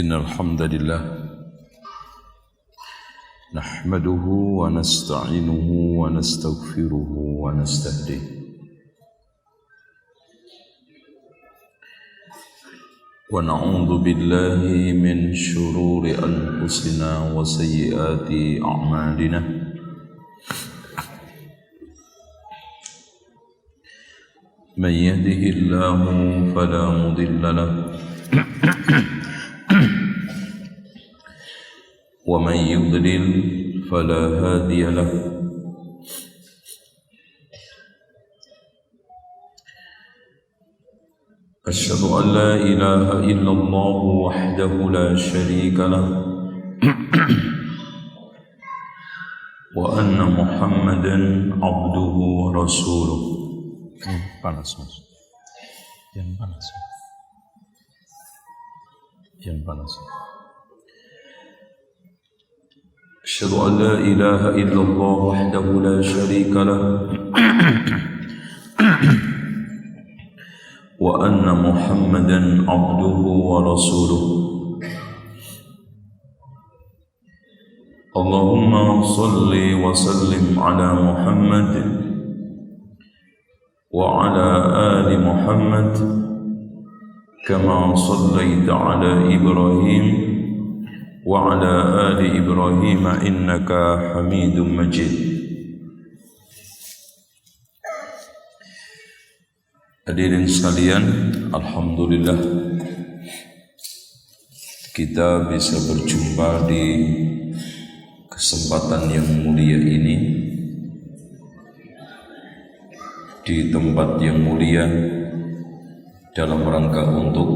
إن الحمد لله نحمده ونستعينه ونستغفره ونستهديه ونعوذ بالله من شرور أنفسنا وسيئات أعمالنا من يهده الله فلا مضل له ومن يضلل فلا هادي له أشهد أن لا إله إلا الله وحده لا شريك له وأن محمدا عبده ورسوله. Panas mas, yang panas, yang panas. أشهد أن لا إله إلا الله وحده لا شريك له وأن محمدا عبده ورسوله. اللهم صل وسلم على محمد وعلى آل محمد كما صليت على إبراهيم وعلى آل إبراهيم إنك حميد مجيد. Hadirin sekalian, alhamdulillah kita bisa berjumpa di kesempatan yang mulia ini, di tempat yang mulia, dalam rangka untuk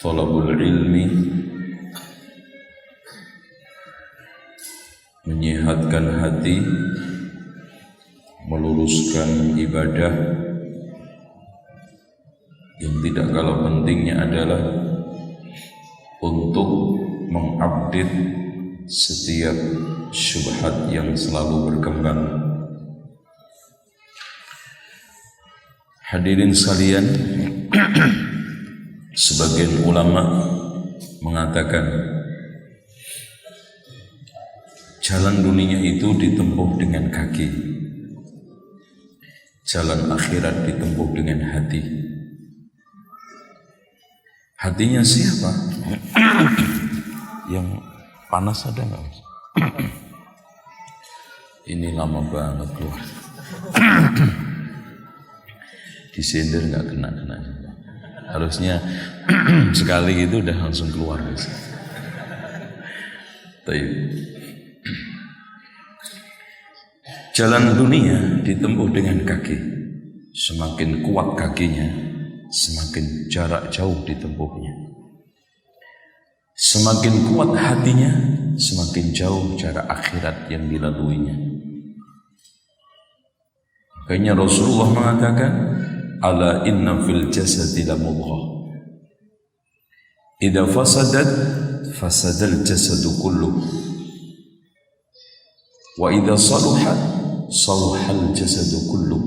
thalabul ilmi, menyehatkan hati, meluruskan ibadah. Yang tidak kalah pentingnya adalah untuk mengupdate setiap syubhat yang selalu berkembang. Hadirin sekalian, sebagian ulama mengatakan jalan dunia itu ditempuh dengan kaki, jalan akhirat ditempuh dengan hati. Hatinya siapa? Yang panas ada nggak? Ini lama banget keluar. Disender nggak kena. Harusnya sekali gitu udah langsung keluar. Jalan dunia ditempuh dengan kaki. Semakin kuat kakinya, semakin jarak jauh ditempuhnya. Semakin kuat hatinya, semakin jauh jarak akhirat yang dilaluinya. Makanya Rasulullah mengatakan, ala inna fil jasadi la mudghah, idza fasadat fasadal jasadu kulluh, wa idza saluhat saluhal jasadu kulluh,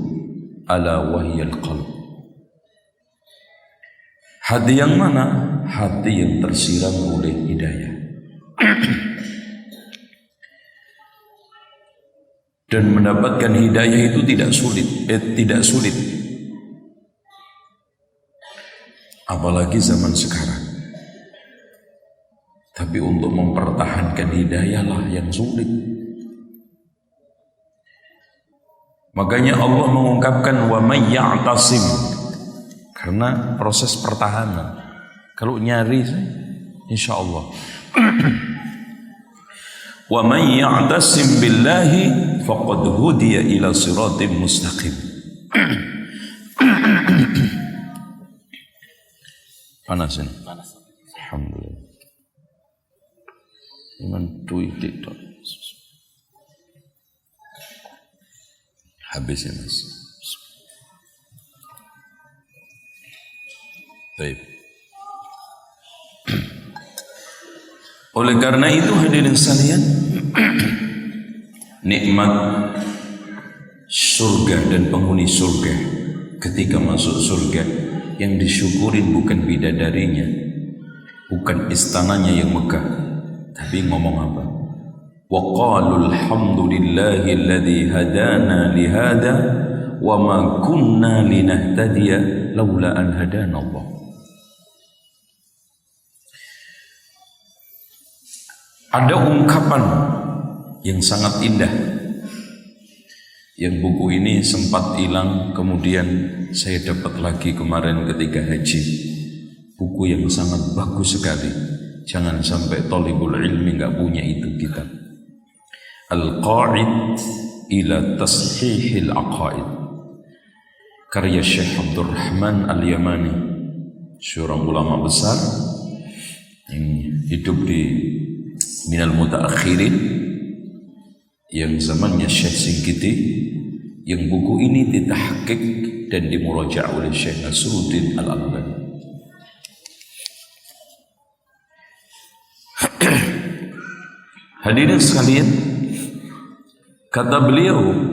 ala wahyal qalb. Hati yang mana? Hati yang tersiram oleh hidayah. Dan mendapatkan hidayah itu tidak sulit. Apalagi zaman sekarang. Tapi untuk mempertahankan hidayah lah yang sulit. Makanya Allah mengungkapkan wa may ya'tasim, karena proses pertahanan. Kalau nyari, insya Allah. Wa man ya'tasim billahi faqad hudiya ila siratim mustaqim. Panas ini. Panas. Alhamdulillah. Iman tuitik dok. Habis ya mas. Baik. Oleh karena itu hadirin sekalian, nikmat surga dan penghuni surga ketika masuk surga yang disyukurin bukan bidadarinya, bukan istananya yang megah, tapi ngomong apa? Wa qalu alhamdulillahi alladzi hadana li hada wa ma kunna linahtadiya laula an hadana Allah. Ada ungkapan yang sangat indah yang buku ini sempat hilang, kemudian saya dapat lagi kemarin ketika haji. Buku yang sangat bagus sekali. Jangan sampai thalibul ilmi nggak punya itu kitab. Al-Qa'id ila Tashihil Aqaid, karya Syekh Abdul Rahman Al-Yamani, seorang ulama besar yang hidup di minal mutaakhirin, yang zamannya Syekh Singkiti, yang buku ini ditahqiq dan dimuraja' oleh Syekh Nasruddin Al-Albani. Hadirin sekalian, kata beliau,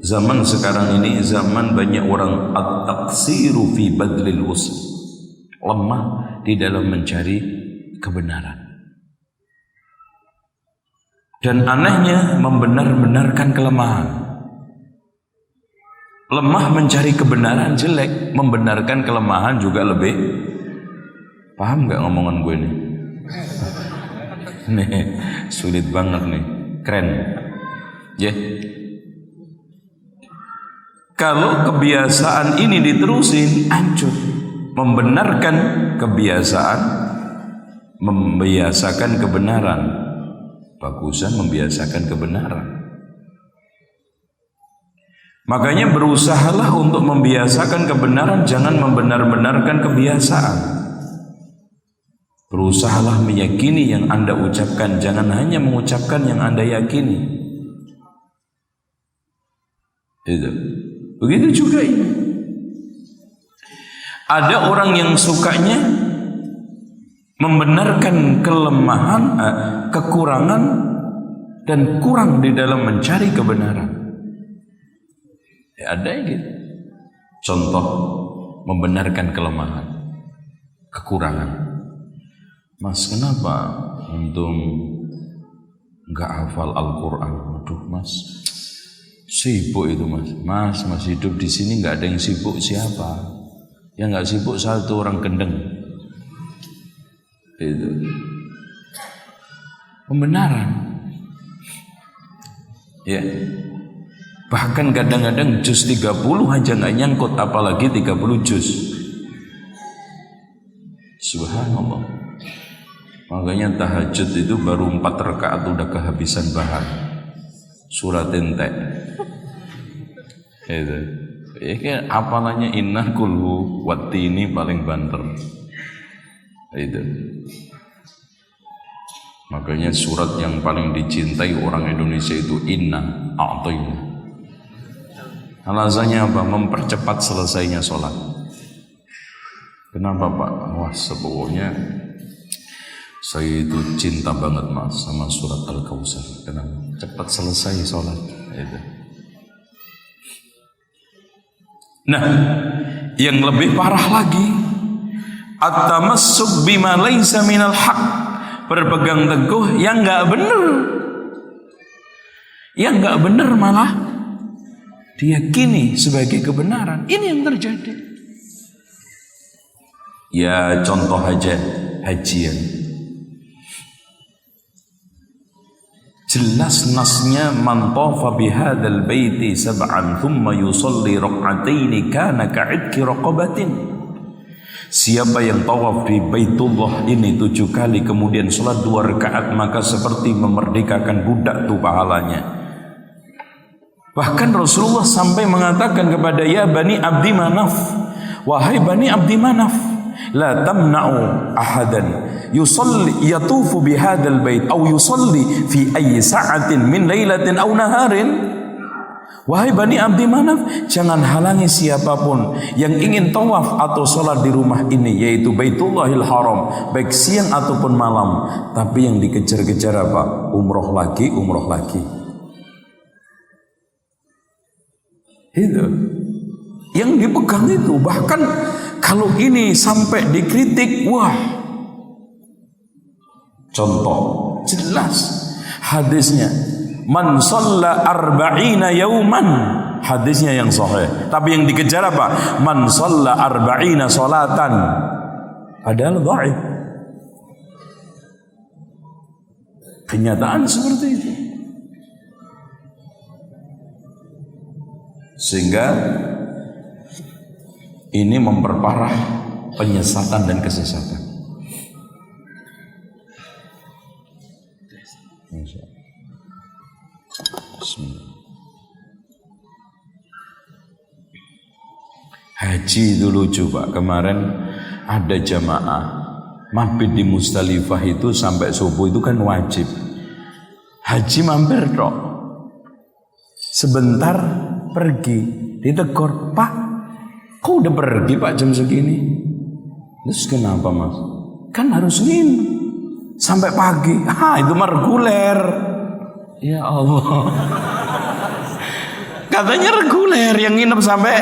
zaman sekarang ini zaman banyak orang at-taqsiru fi badlil wusl, lemah di dalam mencari kebenaran. Dan anehnya membenar-benarkan kelemahan. Lemah mencari kebenaran jelek, membenarkan kelemahan juga lebih. Paham gak ngomongan gue nih? Nih, sulit banget nih, keren. Ya. Kalau kebiasaan ini diterusin, hancur. Membenarkan kebiasaan, membiasakan kebenaran. Bagusan membiasakan kebenaran. Makanya berusahalah untuk membiasakan kebenaran, jangan membenar-benarkan kebiasaan. Berusahalah meyakini yang Anda ucapkan, jangan hanya mengucapkan yang Anda yakini. Itu. Begitu juga ini. Ada orang yang sukanya membenarkan kelemahan, kekurangan, dan kurang di dalam mencari kebenaran. Ya, ada yang gitu. Contoh, membenarkan kelemahan, kekurangan. Mas, kenapa untung nggak hafal Al-Quran? Waduh mas, sibuk itu mas. Mas hidup di sini nggak ada yang sibuk, siapa? Yang nggak sibuk satu orang gendeng. Itu pembenaran. Ya, bahkan kadang-kadang juz 30 aja nggak nyangkut, apalagi 30 juz. Subhanallah. Makanya tahajud itu baru 4 rakaat udah kehabisan bahan. Surat entek. Itu. Ya, apalanya inna kulhu wati ini paling banter. Itu. Makanya surat yang paling dicintai orang Indonesia itu inna a'tayna. Alasannya apa? Mempercepat selesainya sholat. Kenapa Pak? Wah, sebetulnya saya itu cinta banget mas sama surat Al-Kautsar. Kenapa? Cepat selesai sholat. Itu. Nah, yang lebih parah lagi, at-tamassuk bima laisa minal haq, berpegang teguh yang enggak benar. Yang enggak benar malah diyakini sebagai kebenaran. Ini yang terjadi. Ya, contoh aja hajian. Jelas nasnya, man tafa bihadzal baiti sab'an thumma yusalli rak'ataini kana ka'idki raqabatin. Siapa yang tawaf di Baitullah ini 7 kali kemudian salat 2 rakaat, maka seperti memerdekakan budak tuh pahalanya. Bahkan Rasulullah sampai mengatakan kepada ya Bani Abdi Manaf, wahai Bani Abdi Manaf, la tamna'u ahadan yusalli yatufu bihadzal bait aw yusalli fi ayyi sa'atin min lailatin aw naharin. Wahai Bani Abdi Manaf, jangan halangi siapapun yang ingin tawaf atau sholat di rumah ini, yaitu Baitullahil Haram, baik siang ataupun malam. Tapi yang dikejar-kejar apa? Umroh lagi, umroh lagi. Itu yang dipegang itu. Bahkan kalau ini sampai dikritik, wah, Contoh jelas hadisnya, man shalla arba'ina yauman, hadisnya yang sahih. Tapi yang dikejar apa? Man shalla arba'ina salatan, padahal dhaif. Kenyataan seperti itu. Sehingga ini memperparah penyesatan dan kesesatan. Bismillah. Haji dulu coba kemarin ada jamaah mampir di Musdalifah itu sampai subuh itu kan wajib. Haji mampir dok, sebentar pergi, ditegur, Pak, kok udah pergi Pak jam segini? Terus kenapa Mas? Kan harus nginep sampai pagi. Itu mah reguler. Ya Allah. Katanya reguler yang nginep sampai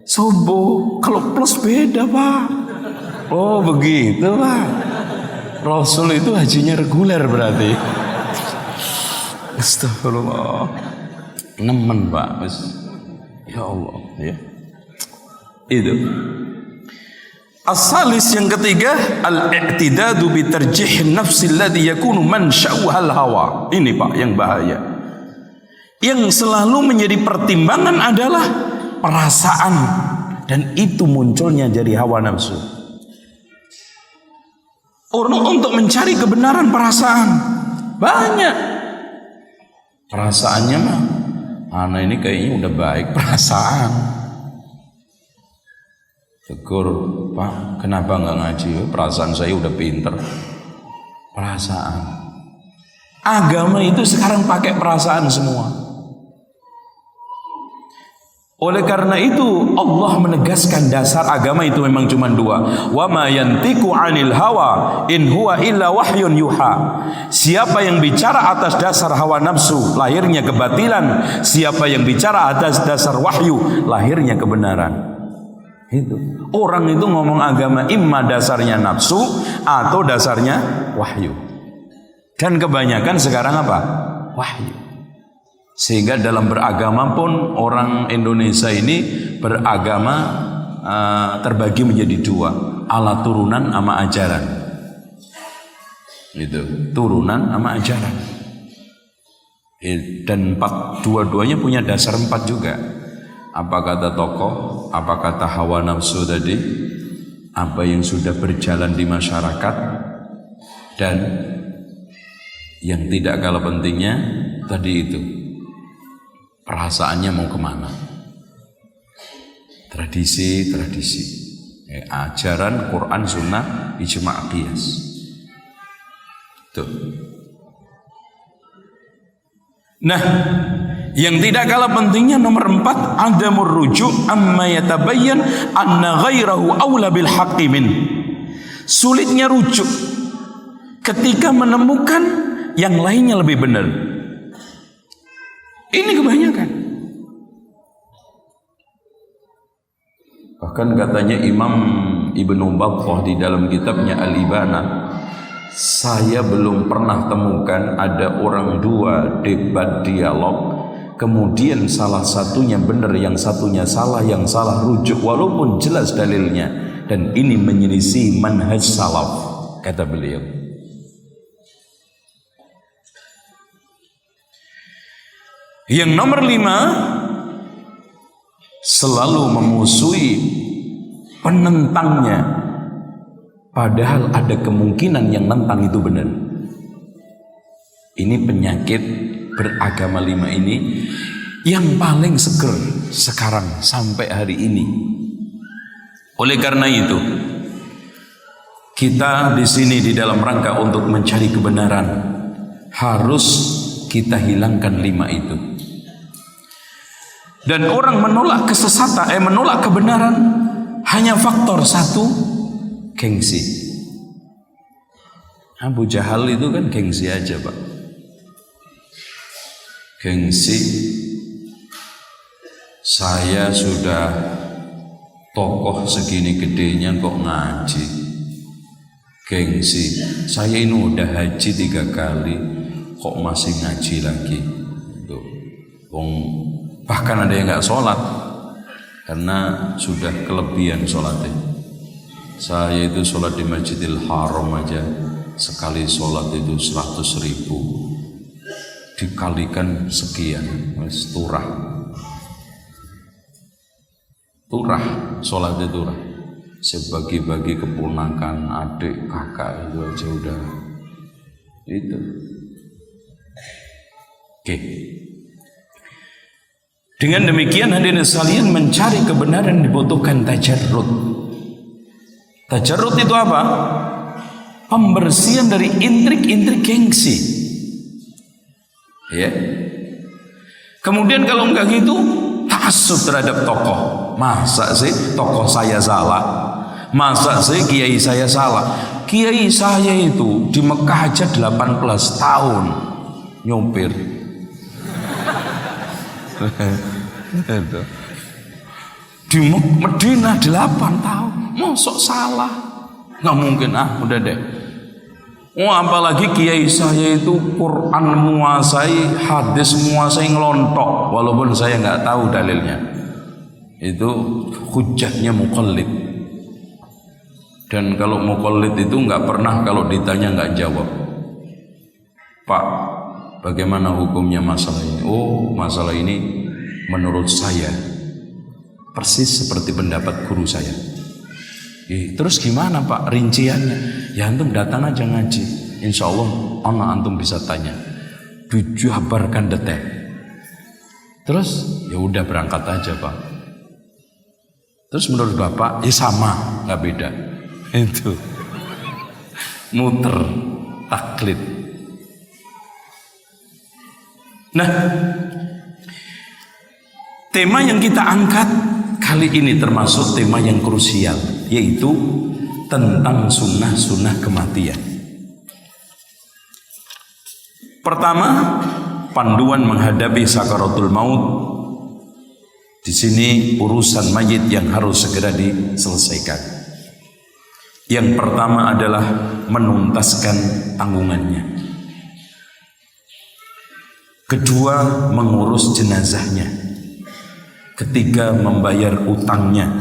subuh. Kalau plus beda Pak. Oh begitu Pak. Rasul itu hajinya reguler berarti. Astagfirullah. Nemen Pak. Ya Allah ya. Itu. As-salis yang ketiga, al-i'tidadu bi tarjih nafsi alladhi yakunu mansha'uha al-hawa. Ini Pak yang bahaya. Yang selalu menjadi pertimbangan adalah perasaan, dan itu munculnya dari hawa nafsu. Orang untuk mencari kebenaran perasaan banyak. Perasaannya mah, anak ini kayaknya udah baik perasaan. Tegur, Pak, kenapa nggak ngaji? Perasaan saya udah pinter. Perasaan. Agama itu sekarang pakai perasaan semua. Oleh karena itu Allah menegaskan dasar agama itu memang cuma dua. Wa ma yantiqu 'anil hawa in huwa illa wahyun yuha. Siapa yang bicara atas dasar hawa nafsu, lahirnya kebatilan. Siapa yang bicara atas dasar wahyu, lahirnya kebenaran. Itu. Orang itu ngomong agama imma dasarnya nafsu atau dasarnya wahyu. Dan kebanyakan sekarang apa? Wahyu. Sehingga dalam beragama pun orang Indonesia ini beragama terbagi menjadi dua, ala turunan sama ajaran. Itu, turunan sama ajaran. Dan dua-duanya punya dasar 4 juga. Apa kata tokoh, apa kata hawa nafsu tadi, apa yang sudah berjalan di masyarakat, dan yang tidak kalah pentingnya tadi itu, perasaannya mau kemana. Tradisi, ajaran, Quran, Sunnah, ijma' qiyas. Tuh. Nah, yang tidak kalah pentingnya nomor 4, adamur rujuk' amma yatabayyan anna ghairahu aula bil haqqi min. Sulitnya rujuk ketika menemukan yang lainnya lebih benar. Ini kebanyakan. Bahkan katanya Imam Ibnu Battah di dalam kitabnya Al-Ibana, saya belum pernah temukan ada orang dua debat dialog, kemudian salah satunya benar, yang satunya salah, yang salah rujuk walaupun jelas dalilnya, dan ini menyelisih manhaj salaf, kata beliau. Yang nomor 5, selalu memusuhi penentangnya, padahal ada kemungkinan yang nentang itu benar. Ini penyakit beragama 5 ini yang paling seger sekarang sampai hari ini. Oleh karena itu, kita di sini di dalam rangka untuk mencari kebenaran, harus kita hilangkan 5 itu. Dan orang menolak kesesatan, menolak kebenaran hanya faktor 1, gengsi. Abu Jahal itu kan gengsi aja Pak. Gengsi. Saya sudah tokoh segini gedenya kok ngaji. Gengsi, saya ini udah haji 3 kali, kok masih ngaji lagi? Tuh, bahkan ada yang nggak sholat karena sudah kelebihan sholatnya. Saya itu sholat di Masjidil Haram aja sekali sholat itu 100.000, dikalikan sekian, turah sholatnya turah. Saya bagi-bagi keponakan, adik, kakak itu aja udah itu. Oke. Dengan demikian hadirin sekalian, mencari kebenaran dibutuhkan tajarrud. Tajarrud itu apa? Pembersihan dari intrik-intrik gengsi. Ya. Kemudian kalau enggak gitu, ta'assub terhadap tokoh. Masa sih tokoh saya salah? Masa sih kiai saya salah? Kiai saya itu di Mekah aja 18 tahun nyopir. Di Medina 8 tahun. Mosok salah? Nggak mungkin, udah deh. Apalagi kiai saya itu Quran menguasai, hadis menguasai, ngelontok walaupun saya nggak tahu dalilnya. Itu hujjahnya muqallid. Dan kalau muqallid itu nggak pernah kalau ditanya nggak jawab. Pak, bagaimana hukumnya masalah ini? Oh, masalah ini menurut saya persis seperti pendapat guru saya. Terus gimana Pak rinciannya? Ya antum datang aja ngaji, insya Allah antum bisa tanya, dijabarkan detail. Terus ya udah berangkat aja Pak. Terus menurut Bapak ya sama, nggak beda. Itu muter taklid. Nah, tema yang kita angkat kali ini termasuk tema yang krusial, yaitu tentang sunnah-sunnah kematian. Pertama, panduan menghadapi sakaratul maut. Di sini urusan mayit yang harus segera diselesaikan. Yang pertama adalah menuntaskan tanggungannya. Kedua, mengurus jenazahnya. Ketiga, membayar utangnya.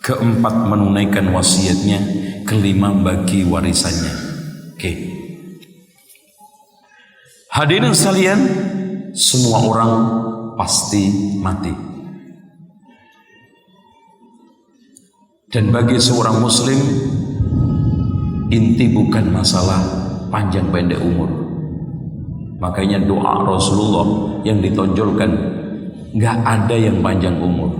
Keempat, menunaikan wasiatnya. Kelima, bagi warisannya. Oke. Hadirin sekalian, semua orang pasti mati. Dan bagi seorang muslim, inti bukan masalah panjang pendek umur. Makanya doa Rasulullah yang ditonjolkan, gak ada yang panjang umur.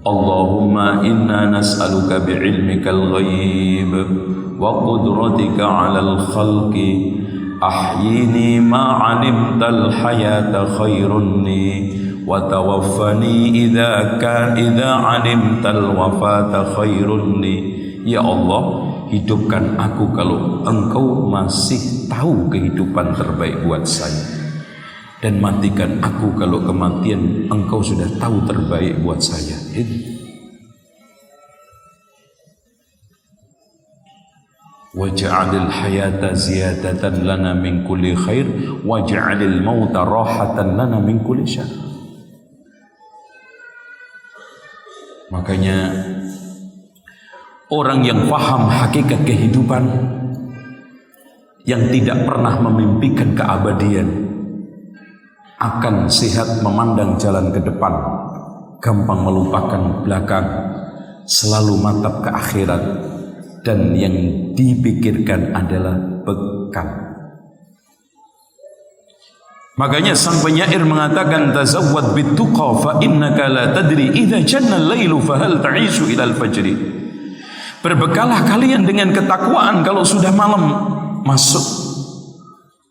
Allahumma inna nas'aluka bi'ilmikal ghaib wa qudratika 'alal khalqi ahyini ma'alimtal hayata khairunni wa tawaffani idza alimtal wafata khairunni. Ya Allah, hidupkan aku kalau engkau masih tahu kehidupan terbaik buat saya, dan matikan aku kalau kematian engkau sudah tahu terbaik buat saya. Waj'alil hayata ziyadatan lana min kulli khair waj'alil mauta rahatan lana min kulli syarr. Makanya orang yang paham hakikat kehidupan, yang tidak pernah memimpikan keabadian, akan sehat memandang jalan ke depan, gampang melupakan belakang, selalu mantap ke akhirat, dan yang dipikirkan adalah bekal. Makanya sang penyair mengatakan, tazawwad bittuqa fa innaka la tadri idza janna al-lailu fa hal ta'ishu ila al-fajri. Berbekalah kalian dengan ketakwaan, kalau sudah malam masuk,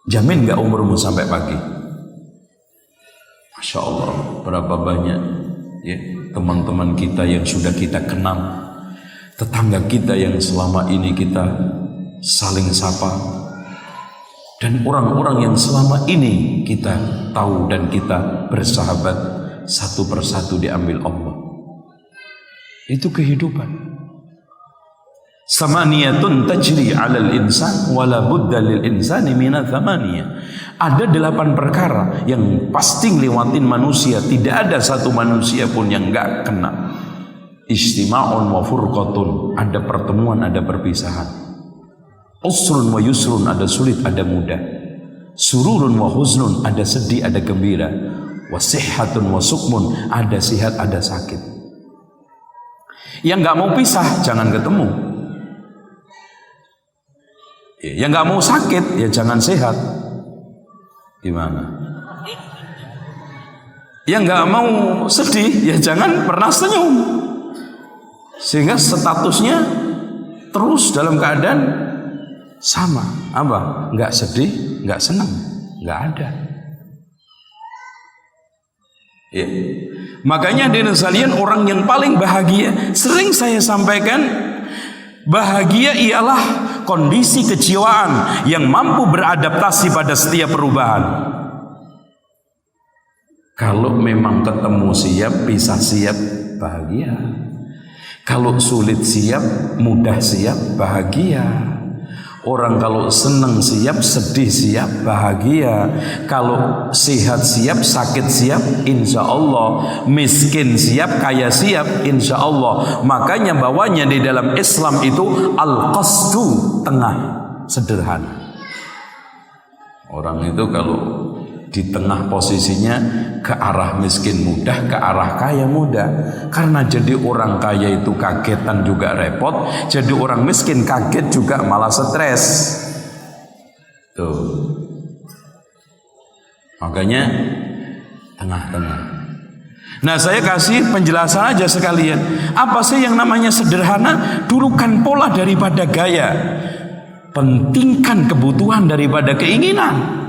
jamin gak umurmu sampai pagi. Masya Allah, berapa banyak ya teman-teman kita yang sudah kita kenal, tetangga kita yang selama ini kita saling sapa, dan orang-orang yang selama ini kita tahu dan kita bersahabat, satu persatu diambil Allah. Itu kehidupan. Samaniyatun tajri 'alal insan wala budda lil insani minat thamaniyah. Ada 8 perkara yang pasti ngelewatin manusia, tidak ada satu manusia pun yang enggak kena. Istima'un wa furqatun, ada pertemuan, ada perpisahan. Usrun wa yusrun, ada sulit, ada mudah. Sururun wa huznun, ada sedih, ada gembira. Wasihhatun wa sukmun, ada sehat, ada sakit. Yang enggak mau pisah jangan ketemu. Yang nggak mau sakit ya jangan sehat. Gimana? Yang nggak mau sedih ya jangan pernah senyum. Sehingga statusnya terus dalam keadaan sama. Apa? Nggak sedih, nggak senang, nggak ada. Ya. Makanya di sekalian, orang yang paling bahagia, sering saya sampaikan, bahagia ialah kondisi kejiwaan yang mampu beradaptasi pada setiap perubahan. Kalau memang ketemu siap, pisah siap, bahagia. Kalau sulit siap, mudah siap, bahagia. Orang kalau senang siap, sedih siap, bahagia. Kalau sehat siap, sakit siap, insya Allah. Miskin siap, kaya siap, insya Allah. Makanya bawanya di dalam Islam itu al-qasdu, tengah, sederhana. Orang itu kalau di tengah posisinya ke arah miskin mudah, ke arah kaya mudah. Karena jadi orang kaya itu kagetan juga repot, jadi orang miskin kaget juga malah stres. Tuh. Makanya tengah-tengah. Nah, saya kasih penjelasan aja sekalian. Apa sih yang namanya sederhana? Dudukan pola daripada gaya. Pentingkan kebutuhan daripada keinginan.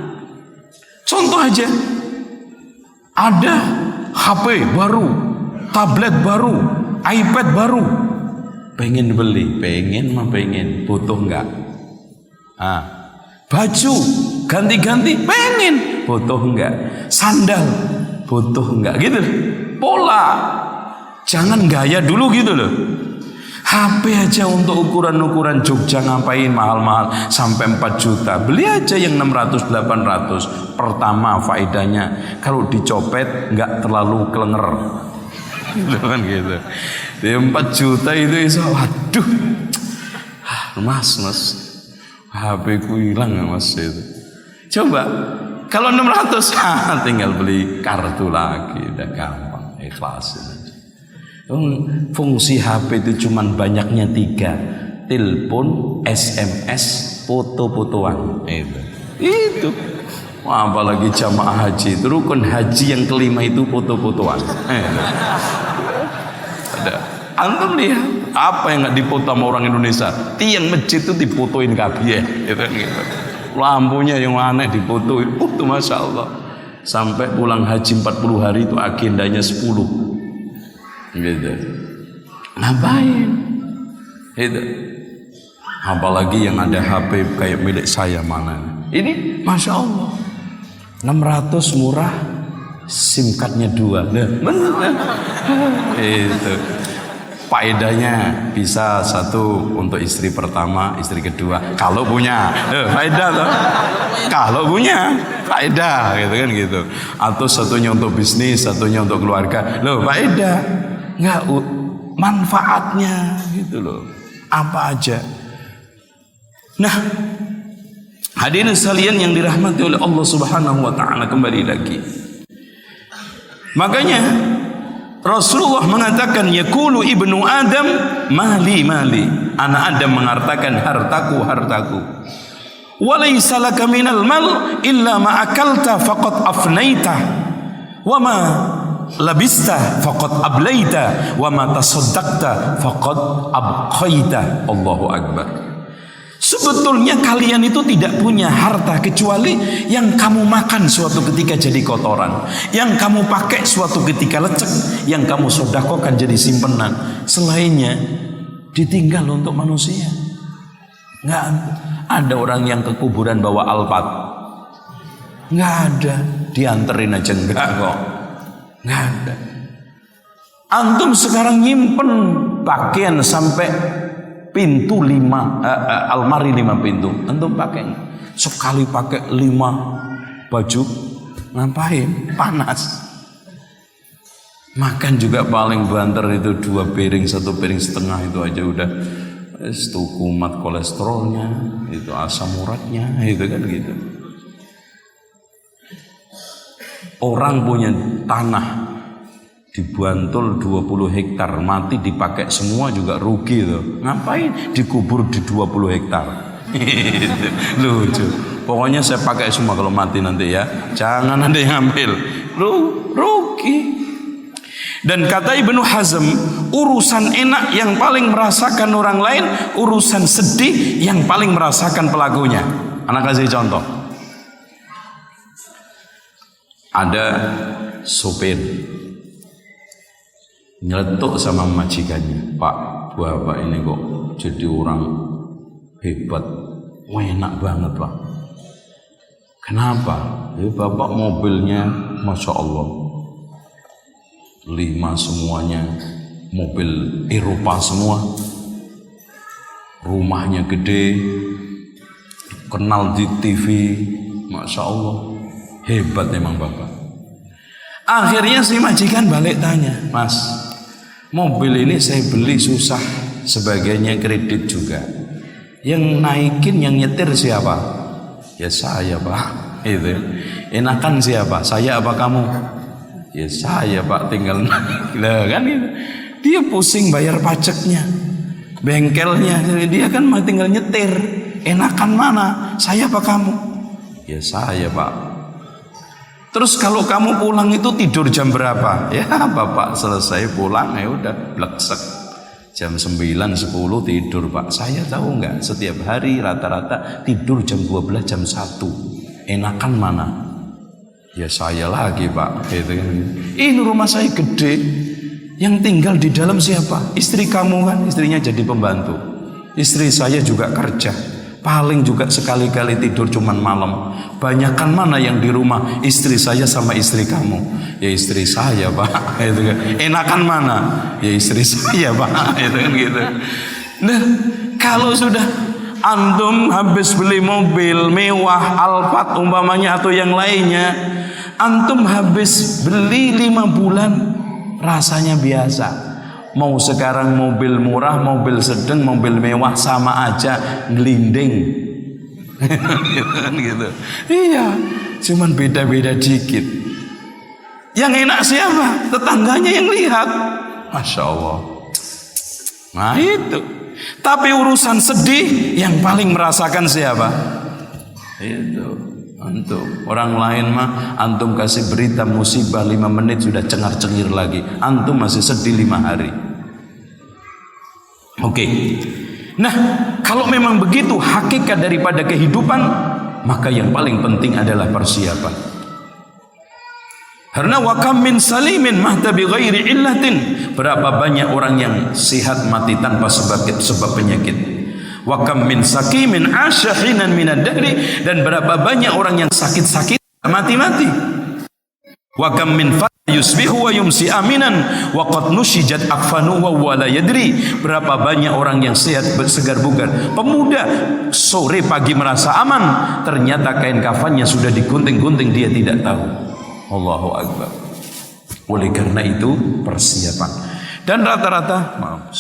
Contoh aja, ada HP baru, tablet baru, iPad baru, pengen beli, pengen, butuh enggak? Baju ganti-ganti, pengen, butuh enggak? Sandal, butuh enggak? Gitu, pola, jangan gaya dulu gitu loh. HP aja untuk ukuran-ukuran Jogja ngapain mahal-mahal sampai 4 juta. Beli aja yang 600-800. Pertama faedahnya kalau dicopet nggak terlalu kelenger. Kan gitu. Di 4 juta itu iso, waduh. Mas, HP ku hilang mas itu. Coba kalau 600 tinggal beli kartu lagi, udah gampang, ikhlasin. Fungsi HP itu cuman banyaknya 3: telepon, SMS, foto-fotoan. Itu. Wah, apalagi jamaah haji itu rukun haji yang kelima itu foto-fotoan. Ada. Antum lihat apa yang nggak dipoto sama orang Indonesia? Tiang masjid itu difotoin kabeh, gitu. Lampunya yang aneh difotoin. Tuh masya Allah. Sampai pulang haji 40 hari itu agendanya 10. Gitu. Ngapain? Itu. Apalagi yang ada HP kayak milik saya mana? Ini masya Allah. 600 murah, SIM cardnya 2. Bener. Itu. Faedahnya bisa 1 untuk istri pertama, istri kedua. Kalau punya, faedah loh. Kalau punya, faedah, gitu kan gitu. Atau satunya untuk bisnis, satunya untuk keluarga. Loh, faedah. Enggak, manfaatnya gitu loh. Apa aja. Nah, hadirin sekalian yang dirahmati oleh Allah Subhanahu wa taala, kembali lagi. Makanya Rasulullah mengatakan, yaqulu ibnu Adam mali. Anak Adam mengatakan hartaku. Walaysa laka minal mal illa ma akalta faqad afnaita wa ma labista faqad ablaita wa ma tasaddaqta faqad abqaita. Allahu akbar. Sebetulnya kalian itu tidak punya harta kecuali yang kamu makan suatu ketika jadi kotoran, yang kamu pakai suatu ketika lecek, yang kamu sedekahkan jadi simpenan. Selainnya ditinggal untuk manusia. Nggak ada orang yang ke kuburan bawa alpat. Nggak ada, dianterin aja enggak kok. Nggak ada. Antum sekarang nyimpen pakaian sampai pintu 5, almari 5 pintu. Antum pakai nggak? Sekali pakai 5 baju, ngapain? Panas. Makan juga paling banter itu 2 piring, 1 piring setengah itu aja udah itu kumat kolesterolnya, itu asam uratnya, itu kan gitu. Orang punya tanah di Bantul 20 hektar, mati dipakai semua juga rugi tuh. Ngapain dikubur di 20 hektar? Lucu. Pokoknya saya pakai semua kalau mati nanti ya. Jangan ada yang ambil. Rugi. Dan kata Ibnu Hazm, urusan enak yang paling merasakan orang lain, urusan sedih yang paling merasakan pelakunya. Anak kasih contoh. Ada sopir nyeletuk sama majikannya, Pak, bapak ini kok jadi orang hebat, enak banget Pak. Kenapa? Ya bapak mobilnya Masya Allah 5 semuanya, mobil Eropa semua, rumahnya gede, kenal di TV, Masya Allah, hebat emang bapak. Akhirnya si majikan balik tanya, Mas, mobil ini saya beli susah, sebagainya kredit juga. Yang naikin, yang nyetir siapa? Ya saya Pak. Itu. Enakan siapa? Saya apa kamu? Ya saya Pak, tinggal nah, kan itu. Dia pusing bayar pajaknya, bengkelnya, dia kan tinggal nyetir. Enakan mana? Saya apa kamu? Ya saya Pak. Terus kalau kamu pulang itu tidur jam berapa? Ya bapak selesai pulang ya udah bleksek. Jam 9, 10 tidur Pak. Saya tahu nggak, setiap hari rata-rata tidur jam 12, jam 1. Enakan mana? Ya saya lagi Pak. Gitu kan. Ini rumah saya gede. Yang tinggal di dalam siapa? Istri kamu kan, istrinya jadi pembantu. Istri saya juga kerja. Paling juga sekali-kali tidur cuman malam. Banyakan mana yang di rumah? Istri saya sama istri kamu. Ya istri saya Pak. Itu kan. Enakan mana? Ya istri saya Pak. Itu kan gitu. Nah kalau sudah antum habis beli mobil mewah, Alphard umpamanya atau yang lainnya, antum habis beli 5 bulan rasanya biasa. Mau sekarang mobil murah, mobil sedang, mobil mewah sama aja ngelinding. Gitu. Iya, cuman beda-beda dikit. Yang enak siapa? Tetangganya yang lihat. Masya Allah. Nah itu. Tapi urusan sedih yang paling merasakan siapa? Itu antum. Orang lain mah antum kasih berita musibah 5 menit sudah cengar-cengir lagi. Antum masih sedih 5 hari. Oke. Nah, kalau memang begitu hakikat daripada kehidupan, maka yang paling penting adalah persiapan. Karena wa kam min salimin mahta bi ghairi illatin. Berapa banyak orang yang sehat mati tanpa sebab penyakit. Wa kam min sakimin asyahinan minad dahri, dan berapa banyak orang yang sakit-sakit mati-mati. Wa kam min yusbihu wa yumsi aminan wa qad nushijat akfanu wa la yadri. Berapa banyak orang yang sehat segar bugar, pemuda, sore pagi merasa aman, ternyata kain kafannya sudah digunting-gunting, dia tidak tahu. Allahu akbar. Oleh karena itu persiapan. Dan rata-rata maaf,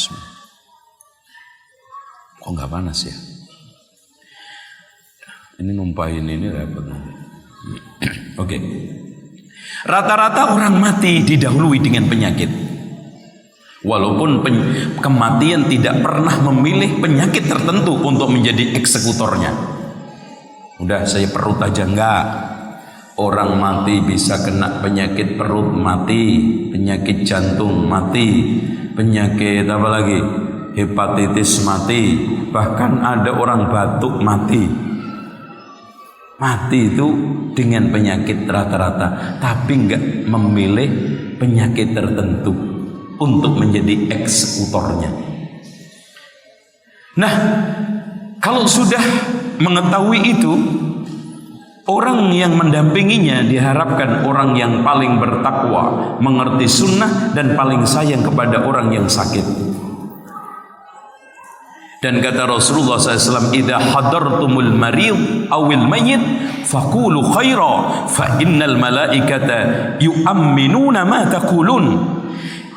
kok nggak panas ya? Ini numpahin ini repot. Oke. Rata-rata orang mati didahului dengan penyakit. Walaupun kematian tidak pernah memilih penyakit tertentu untuk menjadi eksekutornya. Udah saya perut aja, enggak. Orang mati bisa kena penyakit perut mati, penyakit jantung mati, penyakit apa lagi? Hepatitis mati, bahkan ada orang batuk mati. Mati itu dengan penyakit rata-rata, tapi enggak memilih penyakit tertentu untuk menjadi eksekutornya. Nah, kalau sudah mengetahui itu, orang yang mendampinginya diharapkan orang yang paling bertakwa, mengerti sunnah, dan paling sayang kepada orang yang sakit. Dan kata Rasulullah SAW, idza hadartumul marid awil mayyit faqulu khaira fa innal malaikata yu'minuna ma taqulun.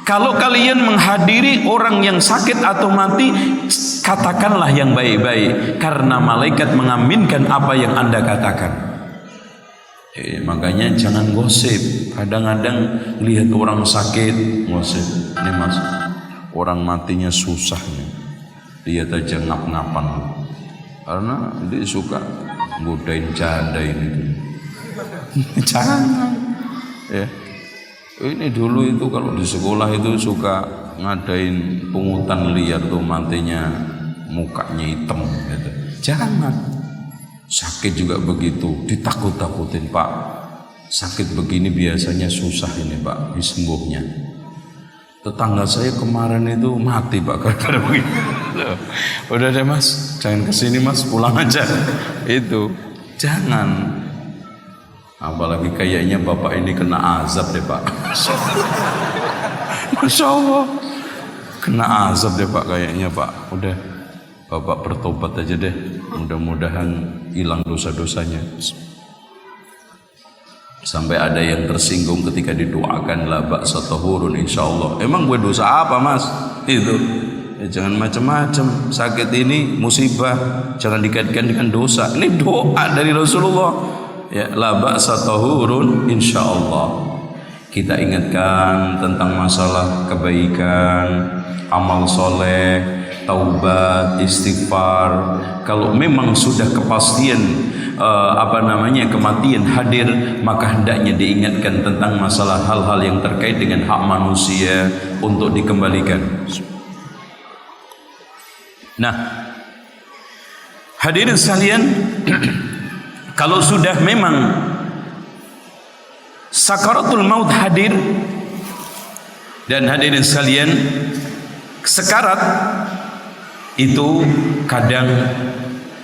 Kalau kalian menghadiri orang yang sakit atau mati, katakanlah yang baik-baik, karena malaikat mengaminkan apa yang Anda katakan. Makanya jangan gosip. Kadang-kadang lihat orang sakit gosip. Ini mas, orang matinya susah nih, lihat aja ngap-ngapan, karena dia suka godain janda ini. Jangan ya. Ini dulu itu kalau di sekolah itu suka ngadain pungutan liar tuh, matinya mukanya hitam gitu. Jangan. Sakit juga begitu, ditakut-takutin, Pak. Sakit begini biasanya susah ini, Pak, disembuhnya. Tetangga saya kemarin itu mati, Pak, gara-gara begitu. Udah deh mas, jangan kesini mas, pulang aja. Itu jangan. Apalagi kayaknya bapak ini kena azab deh, Pak. Masya Allah, kena azab deh, Pak, kayaknya, Pak. Udah, bapak bertobat aja deh, mudah-mudahan hilang dosa-dosanya. Sampai ada yang tersinggung ketika didoakan la ba'sa tahurun insyaallah. Emang gue dosa apa mas? Itu ya, jangan macam-macam. Sakit ini musibah, jangan dikaitkan dengan dosa. Ini doa dari Rasulullah. Ya, la ba'sa tahurun insyaallah. Kita ingatkan tentang masalah kebaikan, amal soleh, taubat, istighfar. Kalau memang sudah kepastian kematian hadir, maka hendaknya diingatkan tentang masalah hal-hal yang terkait dengan hak manusia untuk dikembalikan. Nah, hadirin sekalian, kalau sudah memang sakaratul maut hadir, dan hadirin sekalian, sekarat itu kadang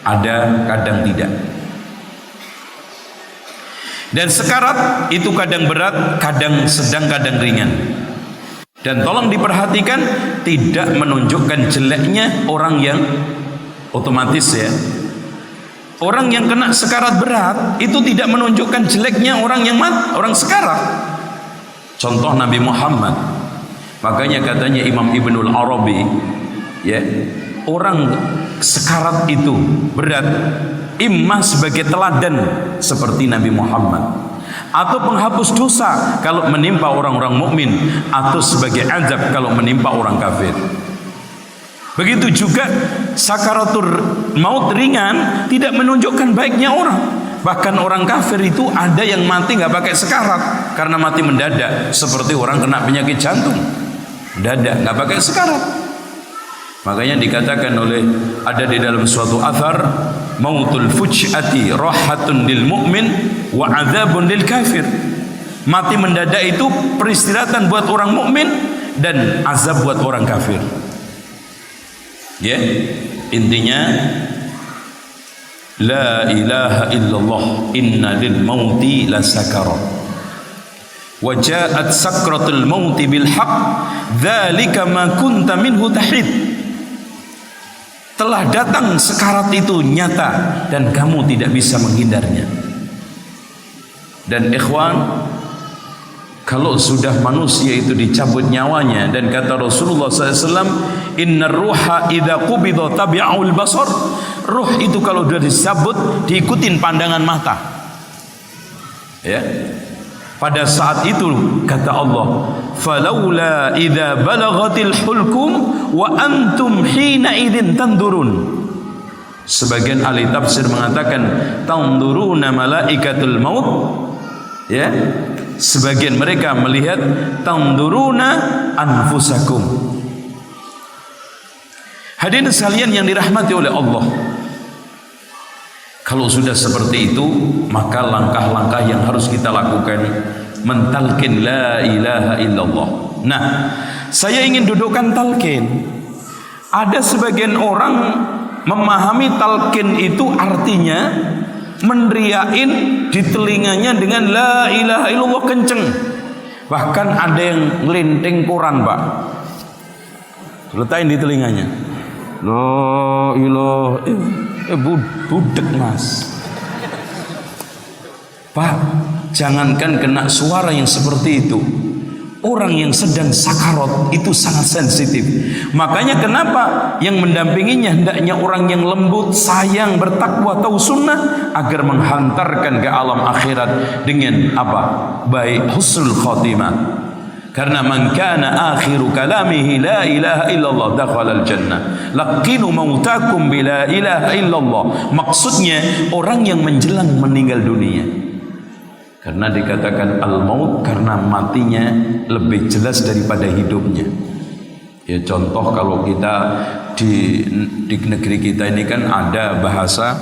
ada, kadang tidak. Dan sekarat itu kadang berat, kadang sedang, kadang ringan. Dan tolong diperhatikan, tidak menunjukkan jeleknya orang yang otomatis ya. Orang yang kena sekarat berat itu tidak menunjukkan jeleknya orang yang orang sekarat. Contoh Nabi Muhammad. Makanya katanya Imam Ibnul Arabi, ya, orang sekarat itu berat, imma sebagai teladan seperti Nabi Muhammad, atau penghapus dosa kalau menimpa orang-orang mukmin, atau sebagai azab kalau menimpa orang kafir. Begitu juga sakaratul maut ringan tidak menunjukkan baiknya orang. Bahkan orang kafir itu ada yang mati nggak pakai sekarat karena mati mendadak, seperti orang kena penyakit jantung mendadak nggak pakai sekarat. Makanya dikatakan ada di dalam suatu athar, mautul fuj'ati rahatun lil mu'min wa adzabun lil kafir. Mati mendadak itu peristirahatan buat orang mukmin dan azab buat orang kafir. Ya, intinya la ilaha illallah inna lil mauti la sakarat wa ja'at sakratul mauti bil haqq dzalika ma kunta minhu tahid. Telah datang sekarat itu nyata dan kamu tidak bisa menghindarnya. Dan ikhwan, kalau sudah manusia itu dicabut nyawanya, dan kata Rasulullah SAW, innar ruha idza qubida tabi'ul basar. Ruh itu kalau sudah dicabut diikutin pandangan mata. Ya. Pada saat itu kata Allah, falaula idza balagatil hulkum wa antum hina idzin tandurun. Sebagian ahli tafsir mengatakan tanduruna malaikatul maut, ya. Sebagian mereka melihat tanduruna anfusakum. Hadirin sekalian yang dirahmati oleh Allah, kalau sudah seperti itu, maka langkah-langkah yang harus kita lakukan mentalkin la ilaha illallah. Nah, saya ingin dudukkan talqin. Ada sebagian orang memahami talqin itu artinya meneriakin di telinganya dengan la ilaha illallah kenceng. Bahkan ada yang ngelinting Quran, Pak, letakin di telinganya. La ilaha budek Mas. Pak, jangankan kena suara yang seperti itu, orang yang sedang sakarat itu sangat sensitif. Makanya kenapa yang mendampinginya hendaknya orang yang lembut, sayang, bertakwa, tahu sunnah, agar menghantarkan ke alam akhirat dengan apa? Baik, husnul khatimah. Karena man kana akhiru kalamihi la ilaha illallah dakhala al-jannah. Laqinu mautakum bila ilaha illallah. Maksudnya orang yang menjelang meninggal dunia. Karena dikatakan al-maut karena matinya lebih jelas daripada hidupnya. Ya contoh kalau kita di negeri kita ini kan ada bahasa,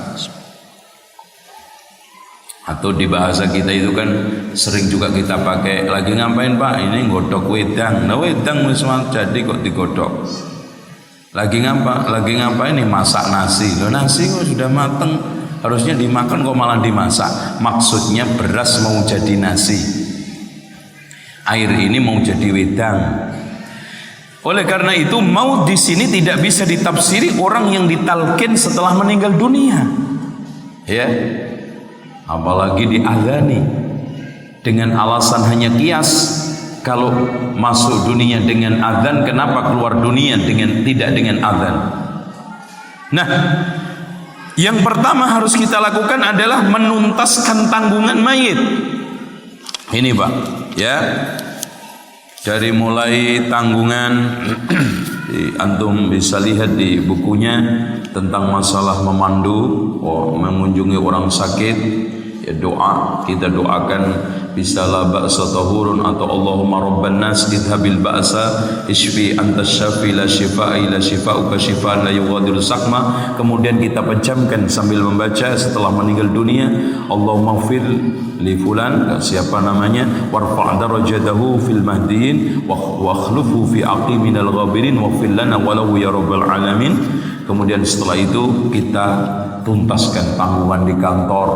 atau di bahasa kita itu kan sering juga kita pakai, lagi ngapain Pak? Ini godok wedang. Nah wedang wis jadi kok digodok. Lagi ngapain nih? Masak nasi. Loh nasi kok sudah mateng, harusnya dimakan kok malah dimasak. Maksudnya beras mau jadi nasi, air ini mau jadi wedang. Oleh karena itu maut di sini tidak bisa ditafsiri orang yang ditalkin setelah meninggal dunia. Ya. Apalagi diazani dengan alasan hanya kias. Kalau masuk dunia dengan azan, kenapa keluar dunia tidak dengan azan? Nah, yang pertama harus kita lakukan adalah menuntaskan tanggungan mayit. Ini Pak, ya. Dari mulai tanggungan antum bisa lihat di bukunya tentang masalah memandu, mengunjungi orang sakit, ya doa, kita doakan bisa la ba'sa tahurun atau Allahumma rabban nas idhabil ba'sa ishfi antas syafi la shifaa'i la shifa'uka shifaan la yughadiru saqma. Kemudian kita pejamkan sambil membaca setelah meninggal dunia, Allahumma ighfir li fulan, siapa namanya, warfa' darajatahu fil mahdiin wa akhlufhu fi aqiminal ghabirin waghfir lana walahu ya rabbal alamin. Kemudian setelah itu kita tuntaskan tanggungan di kantor,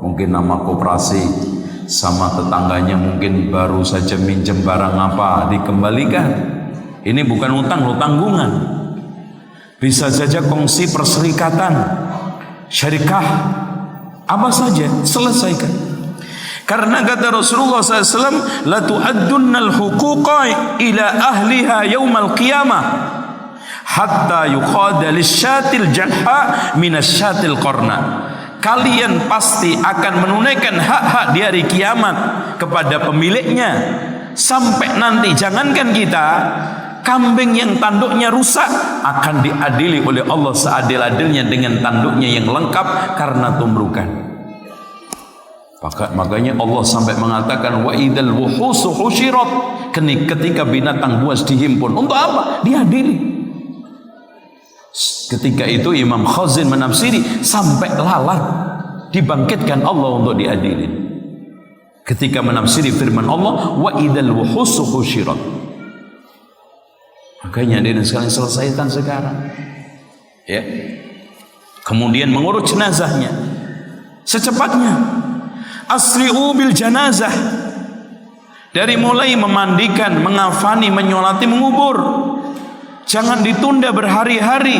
mungkin nama koperasi, sama tetangganya mungkin baru saja minjem barang apa, dikembalikan. Ini bukan utang, lo tanggungan. Bisa saja kongsi perserikatan, syarikah, apa saja, selesaikan. Karena kata Rasulullah SAW, la tu'addunnal huquqa ila ahliha yaumal qiyamah hatta yuqada lisyatil jalha minasyatil qarna. Kalian pasti akan menunaikan hak-hak di hari kiamat kepada pemiliknya, sampai nanti jangankan kita, kambing yang tanduknya rusak akan diadili oleh Allah seadil-adilnya dengan tanduknya yang lengkap karena tumrukan. Makanya Allah sampai mengatakan wa idzal wuhusu husyirat, ketika binatang buas dihimpun, untuk apa? Diadili. Ketika itu Imam Khazin menafsiri sampai lalat dibangkitkan Allah untuk diadili. Ketika menafsiri firman Allah wa idzal wuhusu husyirat. Makanya hadirin sekalian, selesaikan sekarang. Ya. Kemudian mengurus jenazahnya secepatnya. Asri'u bil janazah. Dari mulai memandikan, mengafani, menyolati, mengubur. Jangan ditunda berhari-hari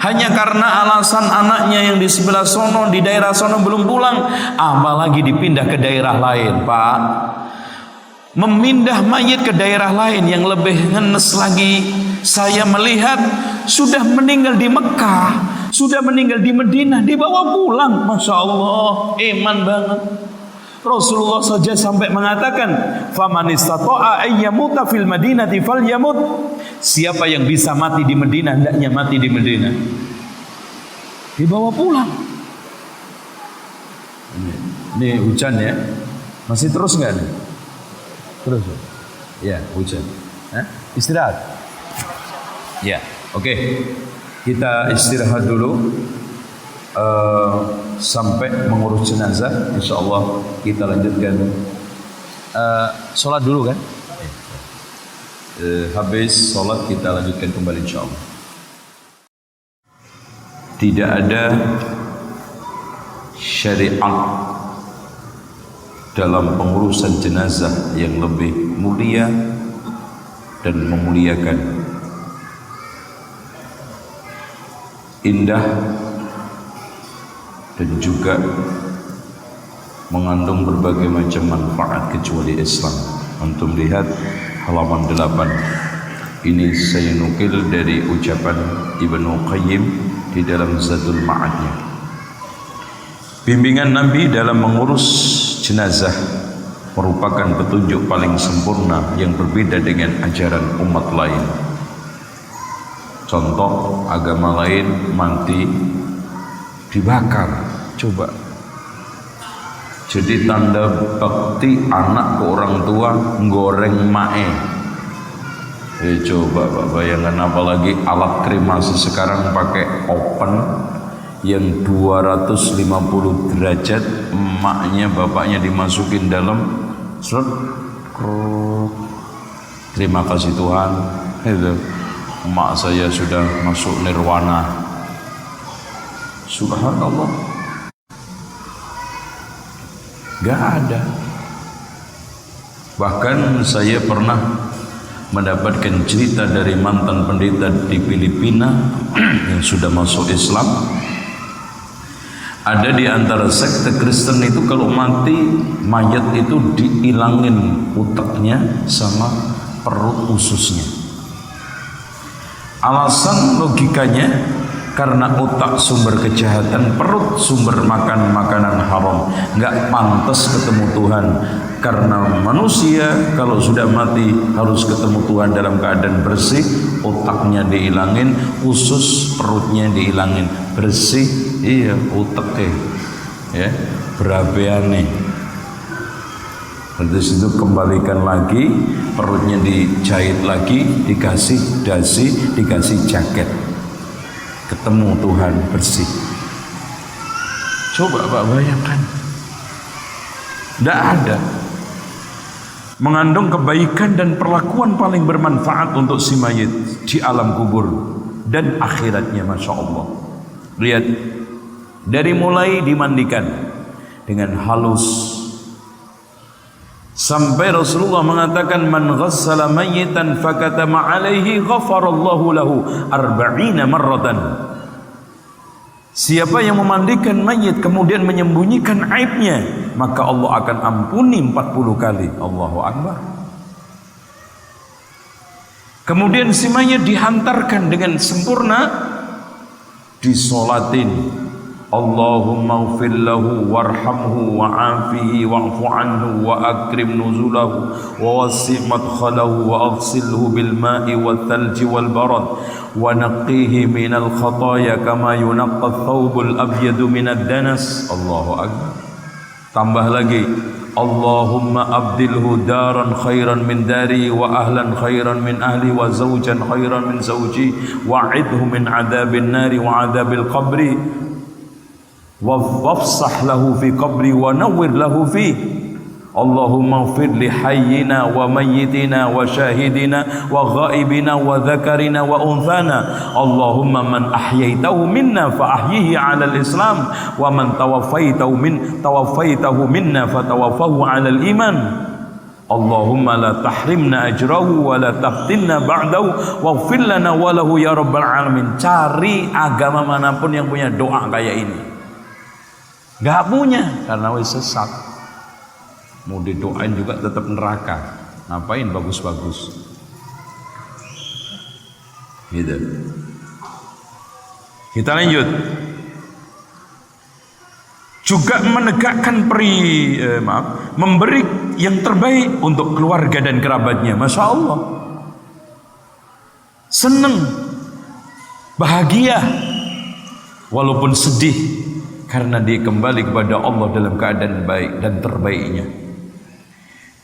hanya karena alasan anaknya yang di sebelah sono, di daerah sono belum pulang, apalagi dipindah ke daerah lain. Pak, memindah mayit ke daerah lain yang lebih ngenes lagi. Saya melihat sudah meninggal di Mekah, sudah meninggal di Madinah, dibawa pulang. Masya Allah, iman banget. Rasulullah saja sampai mengatakan, faman istata'a ayyamuta fil madinati falyamut. Siapa yang bisa mati di Madinah, hendaknya mati di Madinah. Dibawa pulang. Ini hujan ya. Masih terus nggak nih? Terus. Ya, hujan. Istirahat. Ya, oke. Kita istirahat dulu. Sampai mengurus jenazah, insya Allah kita lanjutkan. Sholat dulu kan? Habis sholat kita lanjutkan kembali insya Allah. Tidak ada syariat dalam pengurusan jenazah yang lebih mulia dan memuliakan indah dan juga mengandung berbagai macam manfaat kecuali Islam. Antum lihat halaman 8. Ini saya nukil dari ucapan Ibnu Qayyim di dalam Zadul Ma'adnya. Bimbingan Nabi dalam mengurus jenazah merupakan petunjuk paling sempurna yang berbeda dengan ajaran umat lain. Contoh, agama lain mati dibakar. Coba. Jadi tanda bakti anak ke orang tua goreng mae. Coba Pak bayangkan, apalagi alat kremasi sekarang pakai oven yang 250 derajat, emaknya bapaknya dimasukin dalam seret. Terima kasih Tuhan, itu emak saya sudah masuk nirwana. Subhanallah, gak ada. Bahkan saya pernah mendapatkan cerita dari mantan pendeta di Filipina yang sudah masuk Islam. Ada di antara sekte Kristen itu kalau mati mayat itu diilangin otaknya sama perut ususnya. Alasan logikanya karena otak sumber kejahatan, perut sumber makan makanan haram, nggak pantas ketemu Tuhan. Karena manusia kalau sudah mati harus ketemu Tuhan dalam keadaan bersih, otaknya dihilangin, usus perutnya dihilangin, bersih, iya otaknya, ya berabeane. Terus itu kembalikan lagi, perutnya dijahit lagi, dikasih dasi, dikasih jaket, ketemu Tuhan bersih. Coba Pak bayangkan, tidak ada. Mengandung kebaikan dan perlakuan paling bermanfaat untuk si mayit di alam kubur dan akhiratnya. Masya Allah. Lihat, dari mulai dimandikan dengan halus sampai Rasulullah mengatakan, man ghassala mayyitan fakatama alaihi ghafarallahu lahu 40 marratan. Siapa yang memandikan mayit kemudian menyembunyikan aibnya, maka Allah akan ampuni 40 kali. Allahu Akbar. Kemudian si mayit dihantarkan dengan sempurna, disolatin. Allahumma ighfir lahu warhamhu wa'afihi wa'fu anhu wa akrim nuzulahu wa wasi' madkhalahu wa aghsilhu bil ma'i wal thalji wal barad wa naqqihi minal khataaya kama yunaqqa ath-thawbul abyadu minad danas. Allahu Akbar. Tambah lagi, Allahumma abdilhu daran khairan min dari wa ahlan khairan min ahli wa zawjan khairan min zawji wa'idhu min adabin nari wa adabil qabri wafsah lahu fi qabri wa nawwir lahu fi. Allahumma ighfir li hayyina wa mayyitina wa shahidina wa ghaibina wa dhakarina wa unthana. Allahumma man ahyaitahu minna fa ahyihi 'ala al-islam wa man tawaffaytahu minna fa tawaffahu 'ala al-iman. Allahumma la tahrimna ajrahu wa la taftinna ba'dahu waghfir lana wa lahu ya rabbal alamin. Cari agama manapun yang punya doa kayak ini. Gak punya, karena wis sesat. Mau didoain juga tetap neraka. Ngapain bagus-bagus? Gitu. Kita lanjut. Juga menegakkan memberi yang terbaik untuk keluarga dan kerabatnya. Masya Allah. Senang, bahagia, walaupun sedih, karena dia kembali kepada Allah dalam keadaan baik dan terbaiknya.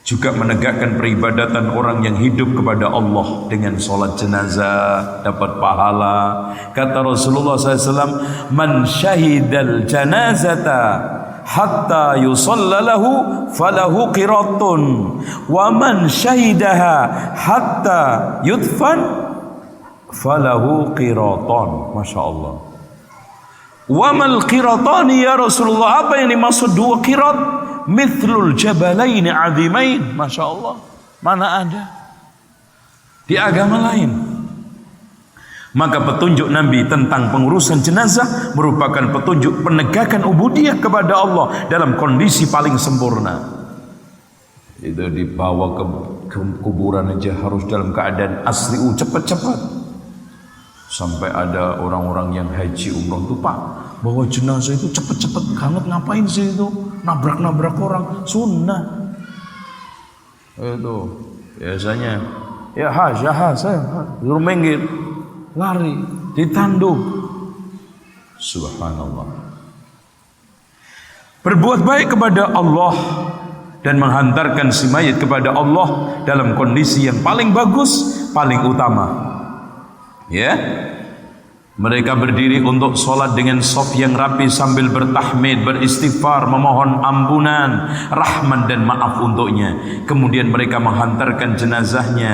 Juga menegakkan peribadatan orang yang hidup kepada Allah dengan sholat jenazah dapat pahala. Kata Rasulullah SAW, man syahidal janazata hatta yusalla lahu falahu qiratun wa man syahidaha hatta yudfan falahu qiratan. Masya Allah. Wa mal qiratani ya Rasulullah, apa yang dimaksud 2 qirat? Mithlul jabalaini azimain. Masya Allah, mana ada di agama lain. Maka petunjuk Nabi tentang pengurusan jenazah merupakan petunjuk penegakan ubudiyah kepada Allah dalam kondisi paling sempurna. Itu dibawa ke kuburan aja harus dalam keadaan asli, cepat-cepat. Sampai ada orang-orang yang haji umroh itu, Pak, bawa jenazah itu cepat-cepat banget, ngapain sih itu? Nabrak-nabrak orang, sunnah. Itu biasanya ya saya suruh minggir, lari, ditanduk. Subhanallah. Berbuat baik kepada Allah dan menghantarkan si mayit kepada Allah dalam kondisi yang paling bagus, paling utama. Ya, mereka berdiri untuk sholat dengan shaf yang rapi sambil bertahmid, beristighfar, memohon ampunan, rahmat dan maaf untuknya. Kemudian mereka menghantarkan jenazahnya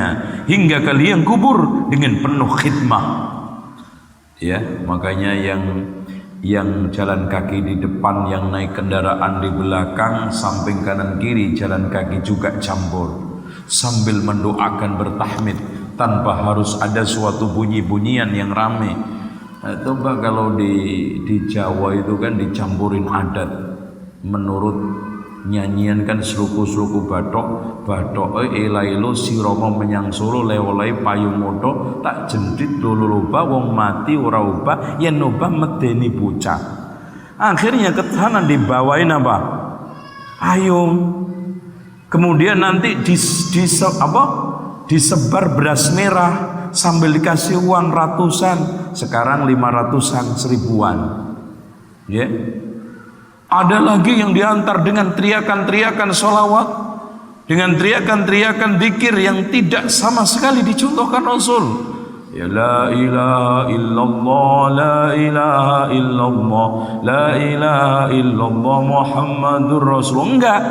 hingga ke liang kubur dengan penuh khidmah. Ya, makanya yang jalan kaki di depan, yang naik kendaraan di belakang, samping kanan kiri jalan kaki juga campur sambil mendoakan, bertahmid tanpa harus ada suatu bunyi-bunyian yang ramai. Coba kalau di Jawa itu kan dicampurin adat. Menurut nyanyian kan sluku-sluku bathok elailo sirama menyang Solo lewolai payung moto tak jendrit lululoba wong mati ora ubah yen obah medeni bocah. Akhirnya kesana dibawain apa? Payung. Kemudian nanti disebar beras merah sambil dikasih uang ratusan, sekarang 500-an, 1000-an. Ya. Ada lagi yang diantar dengan teriakan-teriakan sholawat, dengan teriakan-teriakan dzikir yang tidak sama sekali dicontohkan Rasul. Ya la ilaha illallah, la ilaha illallah, la ilaha illallah Muhammadur Rasul. Enggak,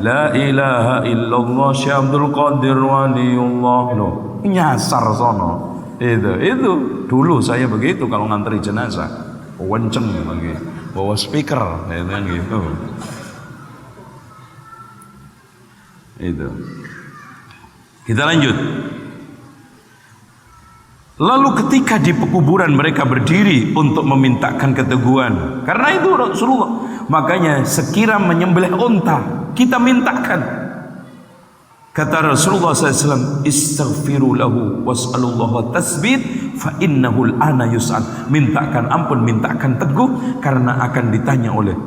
la ilaha illallah Syekh Abdul Qadir waliullah. Loh, nyasar sono. Itu dulu saya begitu kalau ngantri jenazah, wenceng lagi, bawa speaker, gitu. Itu. Kita lanjut. Lalu ketika di pekuburan mereka berdiri untuk memintakan keteguhan, karena itu Rasulullah, makanya sekira menyembelih unta kita mintakan. Kata Rasulullah SAW, istaghfiru lahu was'alullaha tasbit fa innahu al-ana yus'al. Mintakan ampun, mintakan teguh, karena akan ditanya oleh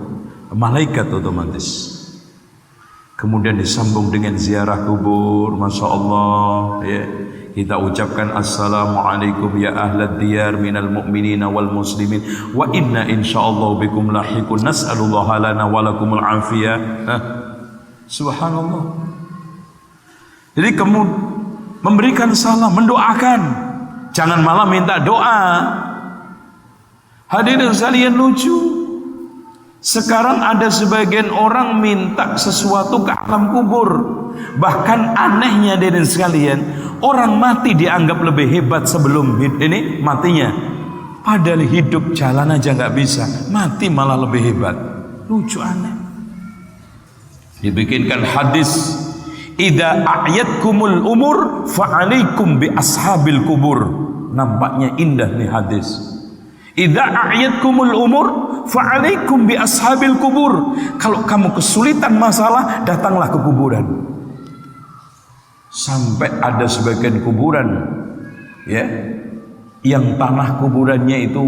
malaikat otomatis. Kemudian disambung dengan ziarah kubur. Masya Allah, ya. Kita ucapkan assalamualaikum ya ahlad diyar minal mu'minina wal muslimin wa inna insyaallah bikum lahiqun nas'alullaha lana wa lakumul afiyah. Subhanallah. Jadi kamu memberikan salam, mendoakan, jangan malah minta doa. Hadirin sekalian, lucu. Sekarang ada sebagian orang minta sesuatu ke alam kubur. Bahkan anehnya hadirin sekalian, orang mati dianggap lebih hebat sebelum ini matinya. Padahal hidup jalan aja nggak bisa, mati malah lebih hebat. Lucu, aneh. Dibikinkan hadis, idza a'yatkumul umur fa'alaikum bi ashabil kubur. Nampaknya indah nih hadis. Idza a'yatkumul umur fa'alaikum bi ashabil kubur. Kalau kamu kesulitan masalah, datanglah ke kuburan. Sampai ada sebagian kuburan, ya, yang tanah kuburannya itu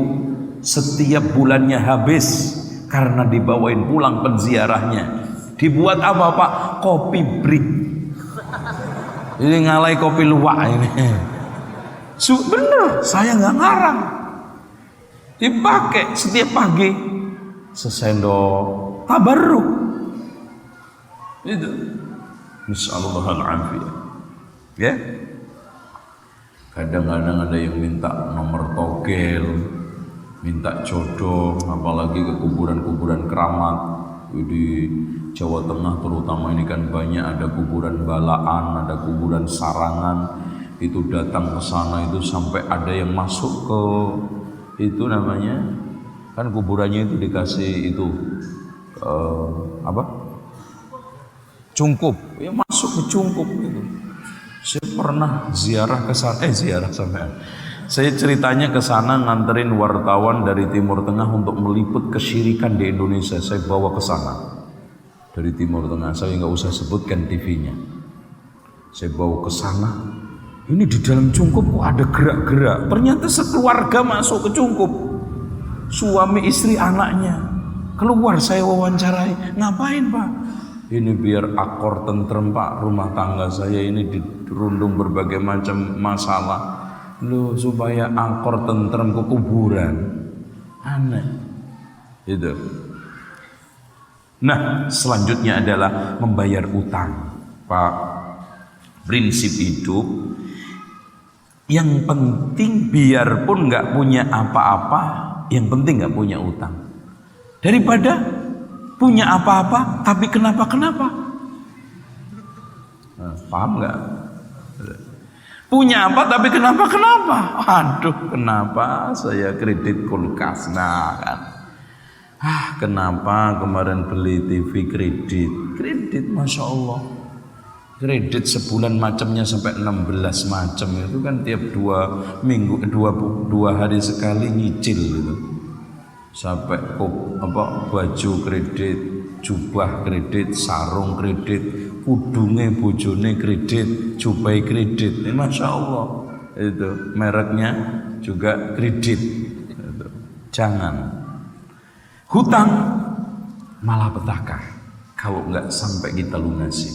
setiap bulannya habis karena dibawain pulang penziarahnya. Dibuat apa, Pak? Kopi break. Ini ngalai kopi luwak ini. Bener, saya nggak ngarang. Dipakai setiap pagi sesendok tabarruk. Itu. Nasallallahu alaihi. Ya. Kadang-kadang ada yang minta nomor togel, minta jodoh, apalagi ke kuburan-kuburan keramat di Jawa Tengah terutama ini kan banyak, ada kuburan Balaan, ada kuburan Sarangan. Itu datang ke sana itu sampai ada yang masuk ke itu namanya, kan kuburannya itu dikasih itu apa? Cungkup. Ya masuk ke cungkup itu. Saya pernah ziarah ke sana, Saya ceritanya ke sana nganterin wartawan dari Timur Tengah untuk meliput kesyirikan di Indonesia. Saya bawa ke sana dari Timur Tengah. Saya nggak usah sebutkan TV-nya. Saya bawa ke sana. Ini di dalam cungkup kok ada gerak-gerak. Ternyata sekeluarga masuk ke cungkup. Suami, istri, anaknya. Keluar saya wawancarai. Ngapain Pak? Ini biar akor tentrem Pak. Rumah tangga saya ini dirundung berbagai macam masalah. Loh, supaya angkor tentrem ke kuburan. Aneh itu. Nah, selanjutnya adalah membayar utang. Pak, prinsip hidup yang penting biarpun nggak punya apa-apa, yang penting nggak punya utang, daripada punya apa-apa tapi kenapa-kenapa. Nah, paham nggak? Punya apa tapi kenapa-kenapa? Aduh, kenapa saya kredit kulkas? Nah kan, kenapa kemarin beli TV kredit, Masya Allah, kredit sebulan macamnya sampai 16 macam, itu kan tiap 2 minggu, dua hari sekali nyicil gitu. Sampai baju kredit, jubah kredit, sarung kredit, kudunge bojone kredit, jubai kredit. Ini Masya Allah, itu mereknya juga kredit. Itu. Jangan hutang malah petaka kalau nggak sampai kita lunasi.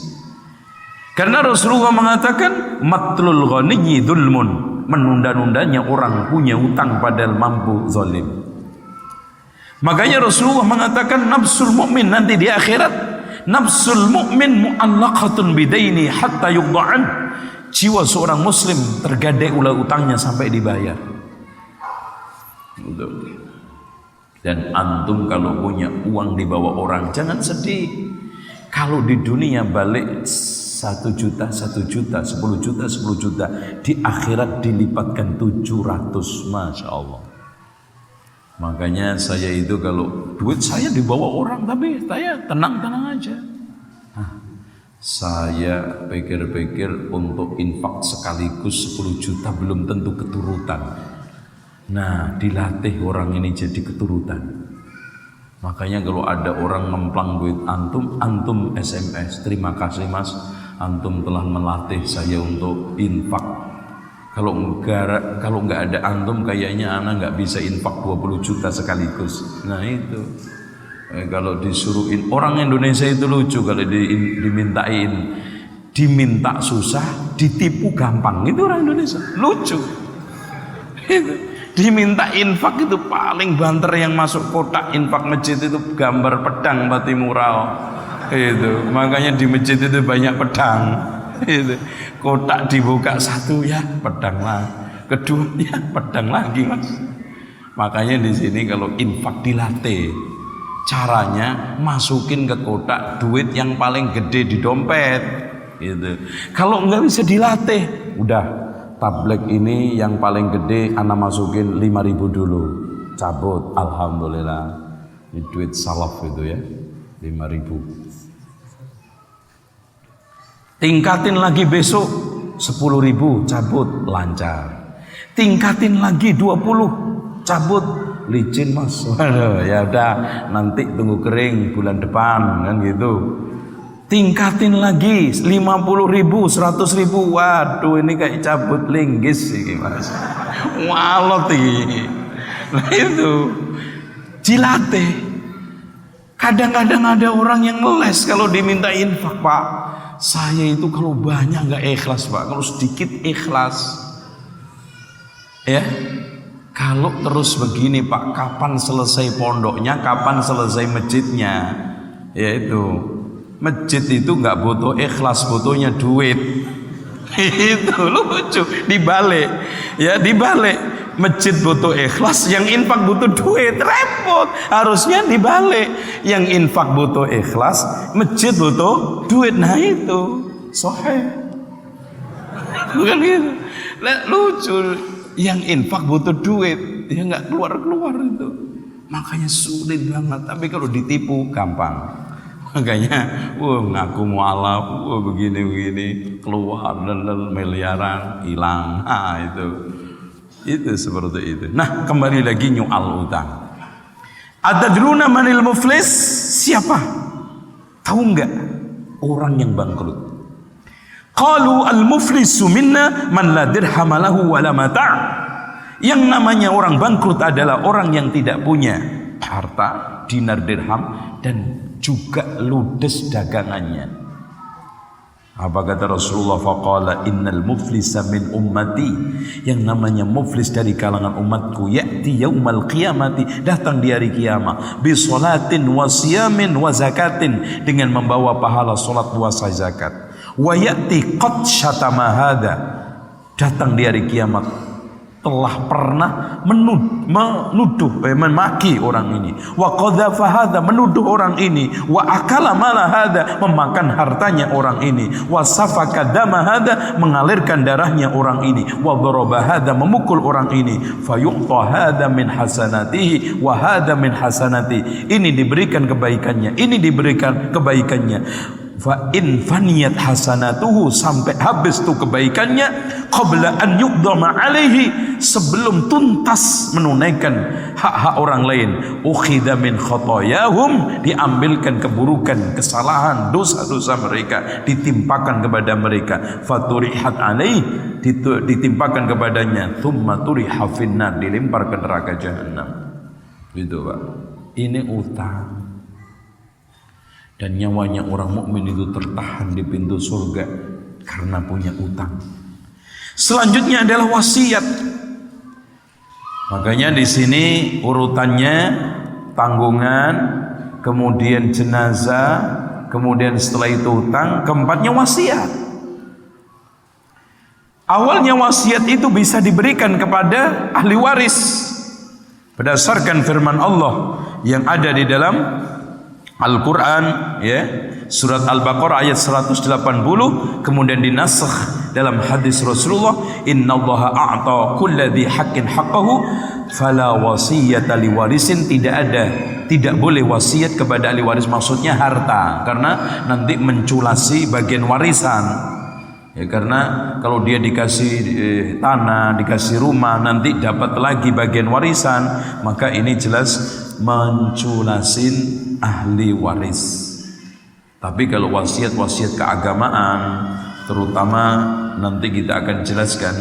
Karena Rasulullah mengatakan matlul ghaniyyi dzulmun, menunda-nundanya orang punya utang padahal mampu zalim. Makanya Rasulullah mengatakan nafsul mukmin nanti di akhirat, nafsul mukmin mu'allaqatun bidaini hatta yuqda'an. Jiwa seorang muslim tergadai oleh utangnya sampai dibayar. Dan antum kalau punya uang di bawah orang jangan sedih. Kalau di dunia balik 1 juta, 1 juta, 10 juta, 10 juta, di akhirat dilipatkan 700, Masya Allah. Makanya saya itu kalau duit saya dibawa orang, tapi saya tenang-tenang aja. Saya pikir-pikir untuk infak sekaligus 10 juta belum tentu keturutan. Nah, dilatih orang ini jadi keturutan. Makanya kalau ada orang ngemplang duit antum SMS, terima kasih Mas, antum telah melatih saya untuk infak. Kalau nggak ada antum kayaknya anak nggak bisa infak 20 juta sekaligus. Nah itu kalau disuruhin, orang Indonesia itu lucu, kalau diminta susah, ditipu gampang. Itu orang Indonesia lucu. Diminta infak itu paling banter, yang masuk kotak infak masjid itu gambar pedang Pati Mural. Itu makanya di masjid itu banyak pedang. Itu kotak dibuka satu ya pedang lagi, kedua ya pedang lagi Mas. Makanya di sini kalau infak dilatih, caranya masukin ke kotak duit yang paling gede di dompet gitu. Kalau nggak bisa dilatih, udah tablek ini yang paling gede ana masukin 5.000 dulu, cabut, alhamdulillah ini duit salaf itu ya 5.000. Tingkatin lagi besok 10.000, cabut, lancar. Tingkatin lagi 20, cabut, licin Mas. Waduh, ya udah nanti tunggu kering bulan depan kan gitu. Tingkatin lagi 50.000, 100.000. Waduh, ini kayak cabut linggis ini Mas. Walot ini. Nah itu dilatih. Kadang-kadang ada orang yang ngeles kalau diminta infak, Pak. Saya itu kalau banyak nggak ikhlas Pak, kalau sedikit ikhlas. Ya, kalau terus begini Pak, kapan selesai pondoknya, kapan selesai masjidnya? Ya itu, masjid itu nggak butuh ikhlas, butuhnya duit. Itu lucu, dibalik, ya dibalik. Masjid butuh ikhlas, yang infak butuh duit, repot. Harusnya dibalik, yang infak butuh ikhlas, masjid butuh duit. Nah itu sahih, bukan gitu. Lucu, yang infak butuh duit, dia nggak keluar itu. Makanya sulit banget. Tapi kalau ditipu gampang. Makanya, ngaku mualaf, begini keluar dan miliaran hilang. Itu. Itu seperti itu. Nah, kembali lagi nyual utang. Atadruna manil muflis? Siapa? Tahu enggak orang yang bangkrut? Qalu al-muflisu minna man la dirham lahu wa la mata'. Yang namanya orang bangkrut adalah orang yang tidak punya harta, dinar dirham, dan juga ludes dagangannya. Apa kata Rasulullah? Faqala innal muflisa min ummati. Yang namanya muflis dari kalangan umatku, ya'ti yaumal qiyamati, datang di hari kiamat, bi sholatin wa siyamin wa zakatin, dengan membawa pahala salat, puasa, zakat. Wa ya'ti qad syatama hadza, datang di hari kiamat telah pernah memaki orang ini, wa qadhafa hadza, menuduh orang ini, wa akala mala hadza, memakan hartanya orang ini, wa safaka dama hadza, mengalirkan darahnya orang ini, wa daraba hadza, memukul orang ini, fayu'ta hadza min hasanatihi wa hadza min hasanati, ini diberikan kebaikannya, ini diberikan kebaikannya. Fa in faniyat hasanatuhu, sampai habis tuh kebaikannya, qabla an yuqdama alaihi, sebelum tuntas menunaikan hak-hak orang lain, ukhidha min khotoyahum, diambilkan keburukan, kesalahan, dosa-dosa mereka, ditimpakan kepada mereka, faturihat alaihi, ditimpakan kepadanya, thumma turiha finnar, dilempar ke neraka jahanam. Gitu Pak. Ini utang. Dan nyawanya orang mukmin itu tertahan di pintu surga karena punya utang. Selanjutnya adalah wasiat. Makanya di sini urutannya tanggungan, kemudian jenazah, kemudian setelah itu utang, keempatnya wasiat. Awalnya wasiat itu bisa diberikan kepada ahli waris berdasarkan firman Allah yang ada di dalam Al-Quran, ya, surat Al-Baqarah ayat 180, kemudian dinasakh dalam hadis Rasulullah, innallaha a'ta kulli dzi haqqin haqqahu fala wasiyata liwarisin, tidak boleh wasiat kepada ahli waris, maksudnya harta, karena nanti menculasi bagian warisan. Ya, karena kalau dia dikasih tanah, dikasih rumah, nanti dapat lagi bagian warisan, maka ini jelas menculasin ahli waris. Tapi kalau wasiat-wasiat keagamaan, terutama nanti kita akan jelaskan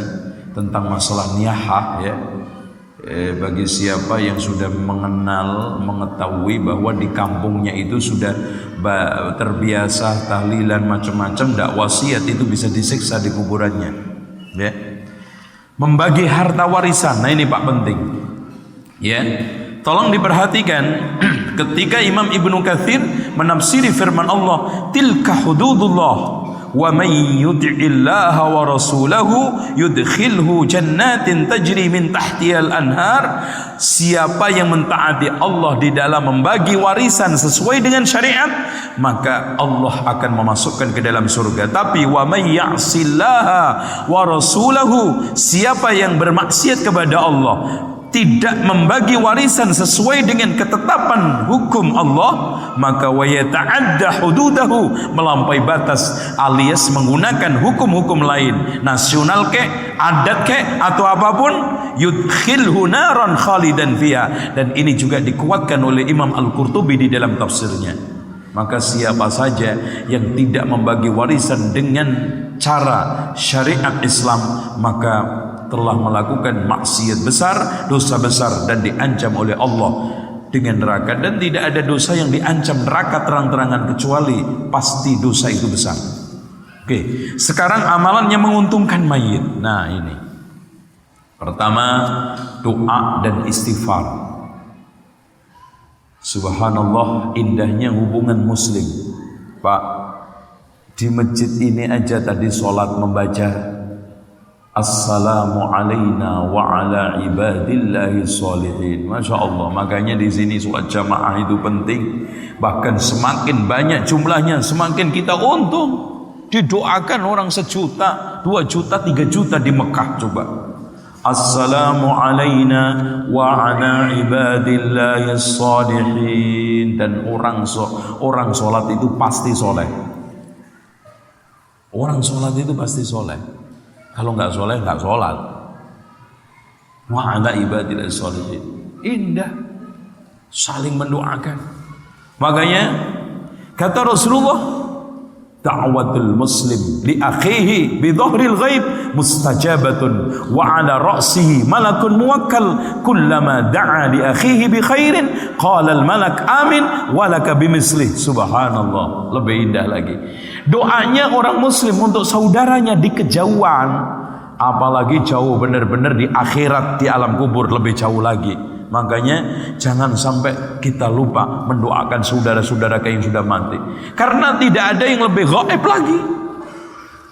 tentang masalah niyahah, ya, bagi siapa yang sudah mengetahui bahwa di kampungnya itu sudah terbiasa tahlilan macam-macam, tidak wasiat itu bisa disiksa di kuburannya, ya. Membagi harta warisan, nah ini Pak penting, ya. Tolong diperhatikan ketika Imam Ibnu Katsir menafsiri firman Allah, tilka hududullah wa man yuti'illaha wa rasulahu yudkhilhu jannatin tajri min tahtihal anhar. Siapa yang mentaati Allah di dalam membagi warisan sesuai dengan syariat, maka Allah akan memasukkan ke dalam surga. Tapi wa may ya'sillaha wa rasulahu, siapa yang bermaksiat kepada Allah, tidak membagi warisan sesuai dengan ketetapan hukum Allah, maka wa yata'adda hududahu, melampaui batas alias menggunakan hukum-hukum lain, nasional kek, adat kek, atau apapun, yudkhilhu naran khalidan fiha. Dan ini juga dikuatkan oleh Imam Al-Qurtubi di dalam tafsirnya. Maka siapa saja yang tidak membagi warisan dengan cara syariat Islam, maka telah melakukan maksiat besar, dosa besar, dan diancam oleh Allah dengan neraka. Dan tidak ada dosa yang diancam neraka terang-terangan kecuali pasti dosa itu besar. Oke, sekarang amalan yang menguntungkan mayit. Nah ini, pertama doa dan istighfar. Subhanallah, indahnya hubungan muslim, Pak. Di masjid ini aja tadi sholat membaca Assalamu alayna wa ala ibadillahi sholihin. Masya Allah. Makanya di sini sholat jamaah itu penting. Bahkan semakin banyak jumlahnya, semakin kita untung. Didoakan orang 1 juta, 2 juta, 3 juta di Mekah. Coba. Assalamu alayna wa ala ibadillahi sholihin. Dan orang sholat itu pasti soleh. Orang sholat itu pasti soleh. Kalau nggak soleh, nggak sholat. wa ala ibadillah sholihin. Indah saling mendoakan. Makanya kata Rasulullah, da'watul muslim li akhihi bi dhahril ghaib mustajabatun wa ala ra'sihi malakun muwakkal kullama da'a li akhihi bi khairin qala al malak amin wa laka bimislih. Subhanallah, lebih indah lagi doanya orang muslim untuk saudaranya di kejauhan, apalagi jauh benar-benar di akhirat, di alam kubur lebih jauh lagi. Makanya jangan sampai kita lupa mendoakan saudara-saudara yang sudah mati, karena tidak ada yang lebih gaib lagi.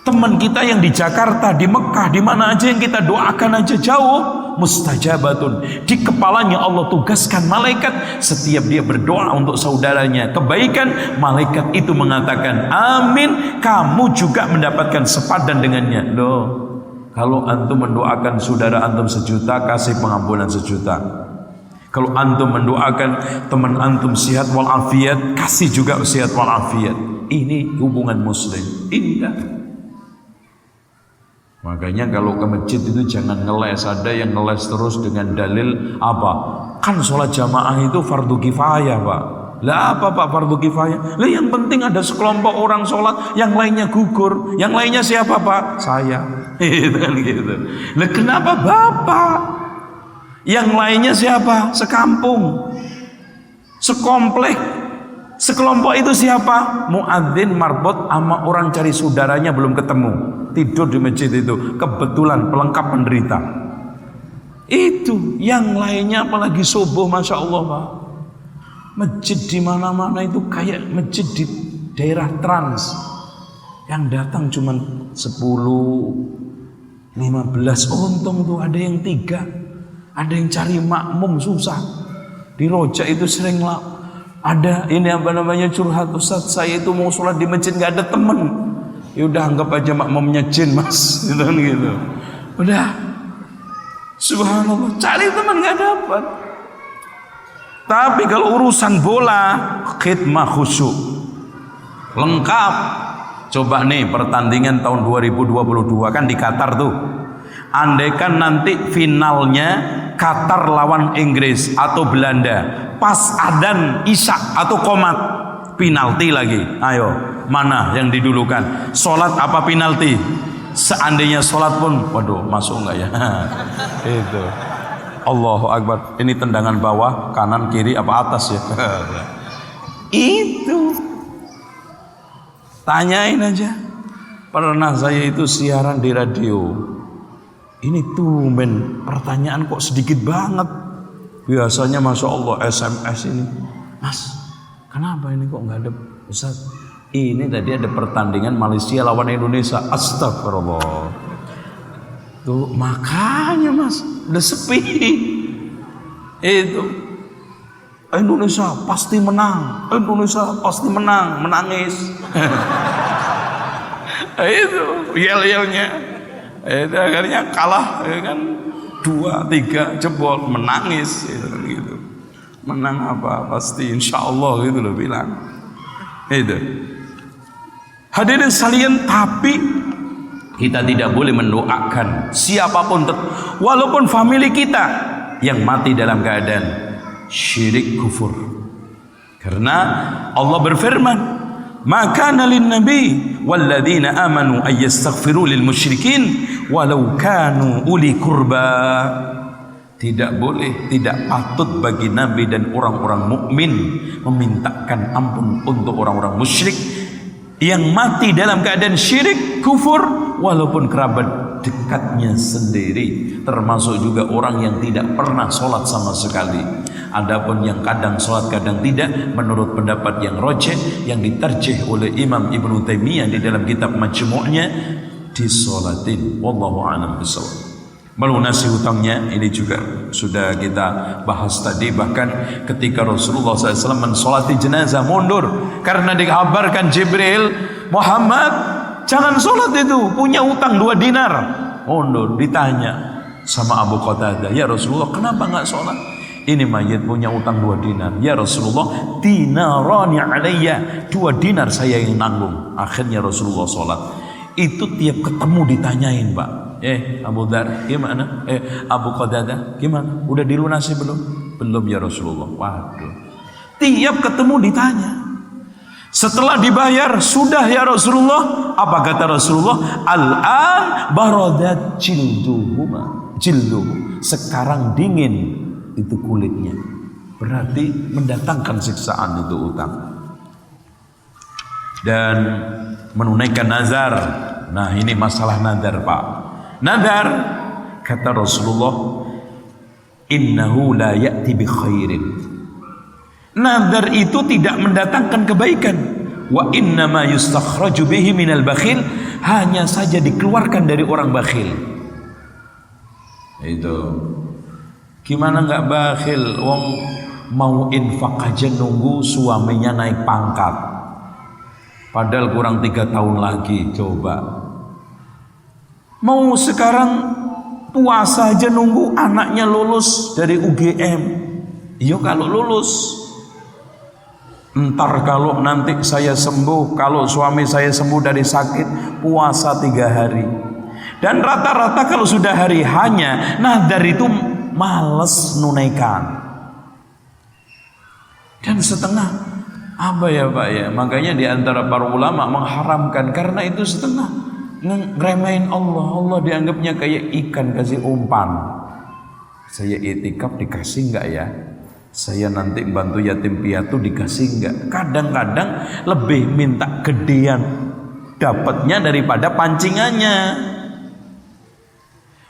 Teman kita yang di Jakarta, di Mekah, di mana aja yang kita doakan aja jauh, mustajabatun. Di kepalanya Allah tugaskan malaikat, setiap dia berdoa untuk saudaranya kebaikan, malaikat itu mengatakan amin, kamu juga mendapatkan sepadan dengannya. Loh, kalau antum mendoakan saudara antum 1 juta, kasih pengampunan 1 juta. Kalau antum mendoakan teman antum sihat walafiat, kasih juga sihat walafiat. Ini hubungan muslim indah. Makanya kalau ke masjid itu jangan ngeles. Ada yang ngeles terus dengan dalil apa? Kan sholat jamaah itu fardu kifayah, Pak. Lah apa Pak fardu kifayah? Lah yang penting ada sekelompok orang sholat, yang lainnya gugur. Yang lainnya siapa Pak? Saya. Gitu. Lah kenapa Bapak? Yang lainnya siapa? Sekampung, sekomplek, sekelompok itu siapa? Muadzin marbot sama orang cari saudaranya belum ketemu, tidur di masjid itu, kebetulan pelengkap penderita. Itu yang lainnya apalagi subuh, masya Allah Pak. Masjid di mana-mana itu kayak masjid di daerah trans, yang datang cuma 10, 15, untung tuh ada yang 3. Ada yang cari makmum susah. Di Rojak itu sering lah ada ini apa namanya curhat, Ustaz saya itu mau sholat di masjid nggak ada temen. Ya udah anggap aja makmumnya jin Mas, gitu. Udah, subhanallah, cari teman nggak dapat. Tapi kalau urusan bola, khidmah khusyuk lengkap. Coba nih pertandingan tahun 2022 kan di Qatar tuh. Andaikan nanti finalnya Qatar lawan Inggris atau Belanda, pas adzan isya atau qomat, penalti lagi. Ayo, mana yang didulukan? Sholat apa penalti? Seandainya sholat pun, waduh, masuk enggak ya? Itu. Allahu Akbar. Ini tendangan bawah, kanan, kiri, apa atas ya? Itu. Tanyain aja. Pernah saya itu siaran di radio. Ini tumben pertanyaan kok sedikit banget. Biasanya masya Allah SMS ini, Mas, kenapa ini kok nggak ada? Ustaz, ini tadi ada pertandingan Malaysia lawan Indonesia. Astagfirullah. Tuh makanya Mas, udah sepi. Itu Indonesia pasti menang. Indonesia pasti menang, menangis. Itu yel-yelnya. Itu akhirnya kalah ya kan, 2-3 jebol, menangis gitu. Menang apa pasti insya Allah gitu loh bilang. Itu hadirin sekalian, tapi kita tidak boleh mendoakan siapapun, walaupun family kita yang mati dalam keadaan syirik kufur. Karena Allah berfirman, maka nalin nabi walladzina amanu ayyastaghfiru lil musyrikin walau kanu uli kurba. Tidak boleh, tidak patut bagi nabi dan orang-orang mukmin memintakan ampun untuk orang-orang musyrik yang mati dalam keadaan syirik kufur, walaupun kerabat dekatnya sendiri, termasuk juga orang yang tidak pernah sholat sama sekali. Adapun yang kadang sholat kadang tidak, menurut pendapat yang rojih yang ditarjih oleh Imam Ibnu Taimiyah di dalam kitab Majmu'nya, disolatin. Wallahu a'lam bishawab. Melunasi hutangnya ini juga sudah kita bahas tadi. Bahkan ketika Rasulullah SAW mensolati jenazah, mundur karena dikabarkan Jibril, Muhammad jangan sholat itu, punya utang 2 dinar. Mundur. Ditanya sama Abu Qatadah, ya Rasulullah kenapa nggak sholat? Ini mayit punya utang 2 dinar. Ya Rasulullah, dinarani alayya, 2 dinar saya yang nanggung. Akhirnya Rasulullah sholat. Itu tiap ketemu ditanyain, Pak, Abu Dzar gimana? Abu Qatadah gimana? Udah dilunasi belum? Belum ya Rasulullah. Waduh. Tiap ketemu ditanya. Setelah dibayar, sudah ya Rasulullah. Apa kata Rasulullah? Al-an baradat jilduhu. Sekarang dingin itu kulitnya. Berarti mendatangkan siksaan itu utang. Dan menunaikan nazar. Nah, ini masalah nazar, Pak. Nazar, kata Rasulullah, innahu la ya'ti bi khairin. Nazar itu tidak mendatangkan kebaikan. Wa innama yustakhraju bihi minal bakhil, hanya saja dikeluarkan dari orang bakhil. Itu. Gimana enggak bakhil? Wong mau infak aja nunggu suaminya naik pangkat. Padahal kurang 3 tahun lagi, coba. Mau sekarang puasa aja nunggu anaknya lulus dari UGM. Iya kalau lulus. Entar kalau nanti saya sembuh, kalau suami saya sembuh dari sakit, puasa 3 hari. Dan rata-rata kalau sudah hari hanya, nah dari itu males nunaikan. Dan setengah, apa ya Pak ya? Makanya di antara para ulama mengharamkan karena itu setengah ngeremehin Allah. Allah dianggapnya kayak ikan kasih umpan. Saya itikaf dikasih enggak ya? Saya nanti bantu yatim piatu dikasih enggak? Kadang-kadang lebih minta gedean dapatnya daripada pancingannya.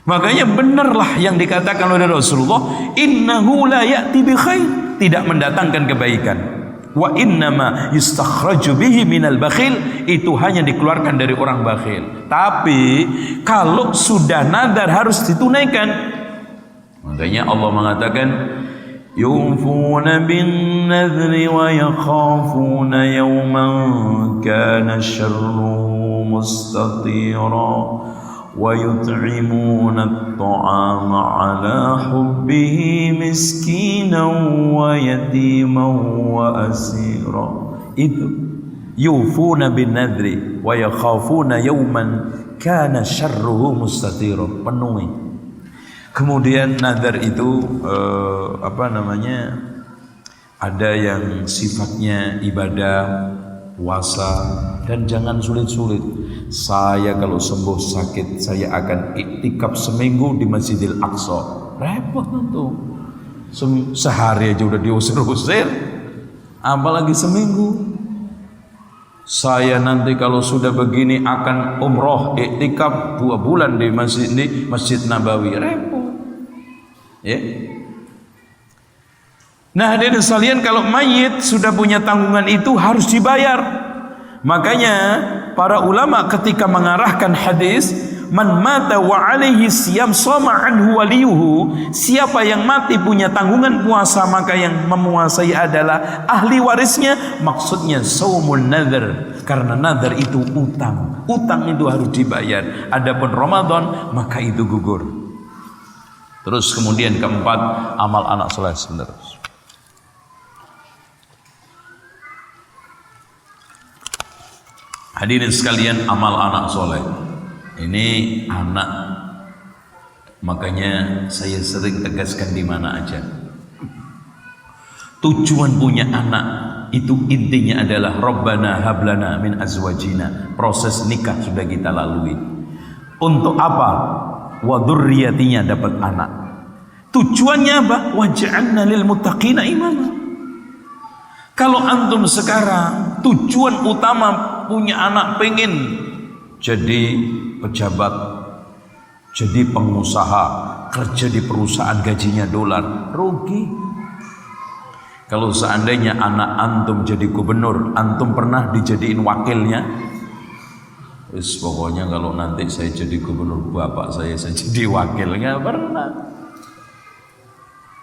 Makanya benarlah yang dikatakan oleh Rasulullah, innahu la ya'ti bi khair, tidak mendatangkan kebaikan. Wa innama yustakhraju bihi minal bakhil, itu hanya dikeluarkan dari orang bakhil. Tapi kalau sudah nadar harus ditunaikan. Makanya Allah mengatakan yufuna bin nadri wa yakhafuna yawman kana syarruhu mustatira wa yut'imuna at-ta'ama 'ala hubbihi miskinan wa yatiman wa asira. Itu yufuna bin nadri wa yakhafuna yawman kana syarruhu mustatira. Penuhi. Kemudian nadar itu ada yang sifatnya ibadah, puasa, dan jangan sulit-sulit. Saya kalau sembuh sakit, saya akan iktikaf seminggu di Masjidil Aqsa. Repot tuh. Sehari aja udah diusir-usir, apalagi seminggu. Saya nanti kalau sudah begini akan umroh iktikaf 2 bulan di Masjid Nabawi. Repot. Ya. Nah, hadirin sekalian, kalau mayit sudah punya tanggungan itu harus dibayar. Makanya para ulama ketika mengarahkan hadis man mata wa alaihi siyam shoma anhu waliyuhu, siapa yang mati punya tanggungan puasa maka yang memuasai adalah ahli warisnya. Maksudnya saumun nadhar, karena nadhar itu utang. Utang itu harus dibayar. Adapun Ramadan maka itu gugur. Terus kemudian keempat, amal anak soleh. Sebentar. Hadirin sekalian, amal anak soleh. Ini anak. Makanya saya sering tegaskan di mana aja. Tujuan punya anak itu intinya adalah Rabbana hablana min azwajina. Proses nikah sudah kita lalui. Untuk apa? Wa dzurriyyatinya dapat anak. Tujuannya apa? Waj'alna lil muttaqina imama. Kalau antum sekarang tujuan utama punya anak pengen jadi pejabat, jadi pengusaha, kerja di perusahaan gajinya dolar, rugi. Kalau seandainya anak antum jadi gubernur, antum pernah dijadiin wakilnya? Wis pokoknya kalau nanti saya jadi gubernur, bapak saya jadi wakil, nggak pernah.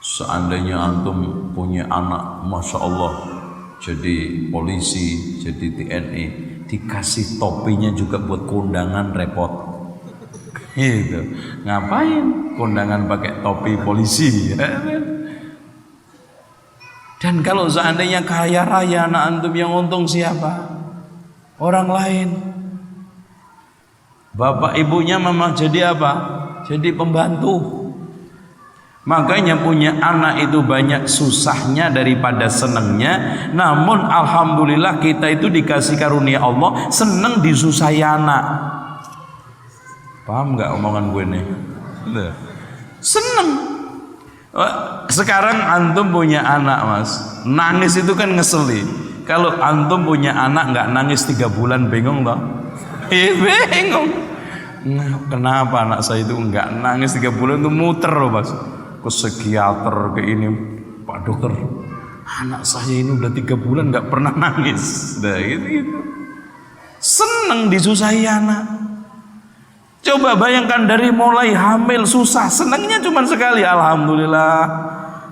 Seandainya antum punya anak, masya Allah, jadi polisi, jadi TNI, dikasih topinya juga buat kondangan, repot. Gitu. Ngapain kondangan pakai topi polisi? Dan kalau seandainya kaya raya anak antum, yang untung siapa? Orang lain. Bapak ibunya memang jadi apa? Jadi pembantu. Makanya punya anak itu banyak susahnya daripada senangnya. Namun alhamdulillah kita itu dikasih karunia Allah senang disusahi anak. Paham nggak omongan gue nih? Seneng. Sekarang antum punya anak mas, nangis itu kan ngeseli. Kalau antum punya anak nggak nangis 3 bulan bingung toh? Bingung. Nah, kenapa anak saya itu nggak nangis 3 bulan itu muter loh mas? Ke psikiater ke ini, Pak dokter, anak saya ini udah 3 bulan nggak pernah nangis. Nah, gitu. Seneng disusahi anak. Coba bayangkan dari mulai hamil susah, senangnya cuma sekali. Alhamdulillah,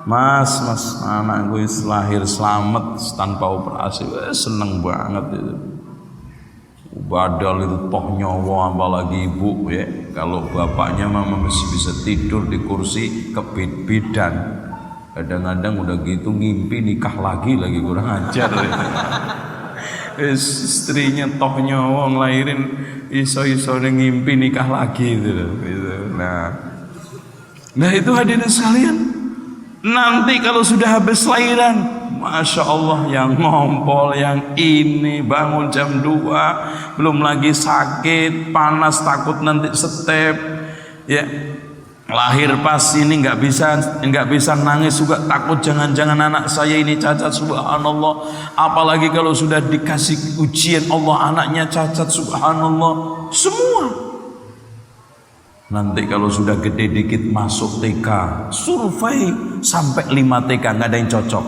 mas, anak gue lahir selamat tanpa operasi, seneng banget itu. Badal itu toh nyawa, apalagi ibu ya. Kalau bapaknya mama masih bisa tidur di kursi kebid-bidan. Kadang-kadang udah gitu ngimpi nikah lagi kurang ajar ya. Istrinya toh nyawa ngelahirin iso-iso ngimpi nikah lagi gitu. Nah itu hadirin sekalian, nanti kalau sudah habis lahiran, Masya Allah yang ngompol, yang ini bangun jam 2, belum lagi sakit, panas, takut nanti step, ya lahir pas ini nggak bisa nangis juga, takut jangan-jangan anak saya ini cacat, subhanallah. Apalagi kalau sudah dikasih ujian Allah anaknya cacat, subhanallah. Semua nanti kalau sudah gede dikit masuk TK, survei sampai 5 TK nggak ada yang cocok.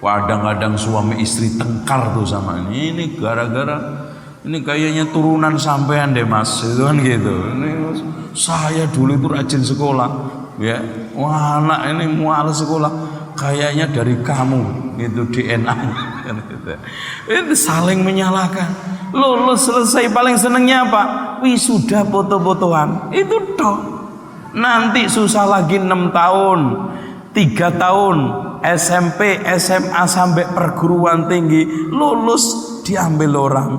Kadang-kadang suami istri tengkar tuh sama ini gara-gara ini kayaknya turunan sampean deh mas, itu kan gitu. Ini saya dulu itu rajin sekolah, ya. Wah anak ini mual sekolah, kayaknya dari kamu, itu DNA. Itu saling menyalahkan. Lulus selesai paling senengnya apa? Wisuda foto-fotoan, itu toh. Nanti susah lagi 6 tahun, 3 tahun. SMP, SMA sampai perguruan tinggi, lulus diambil orang,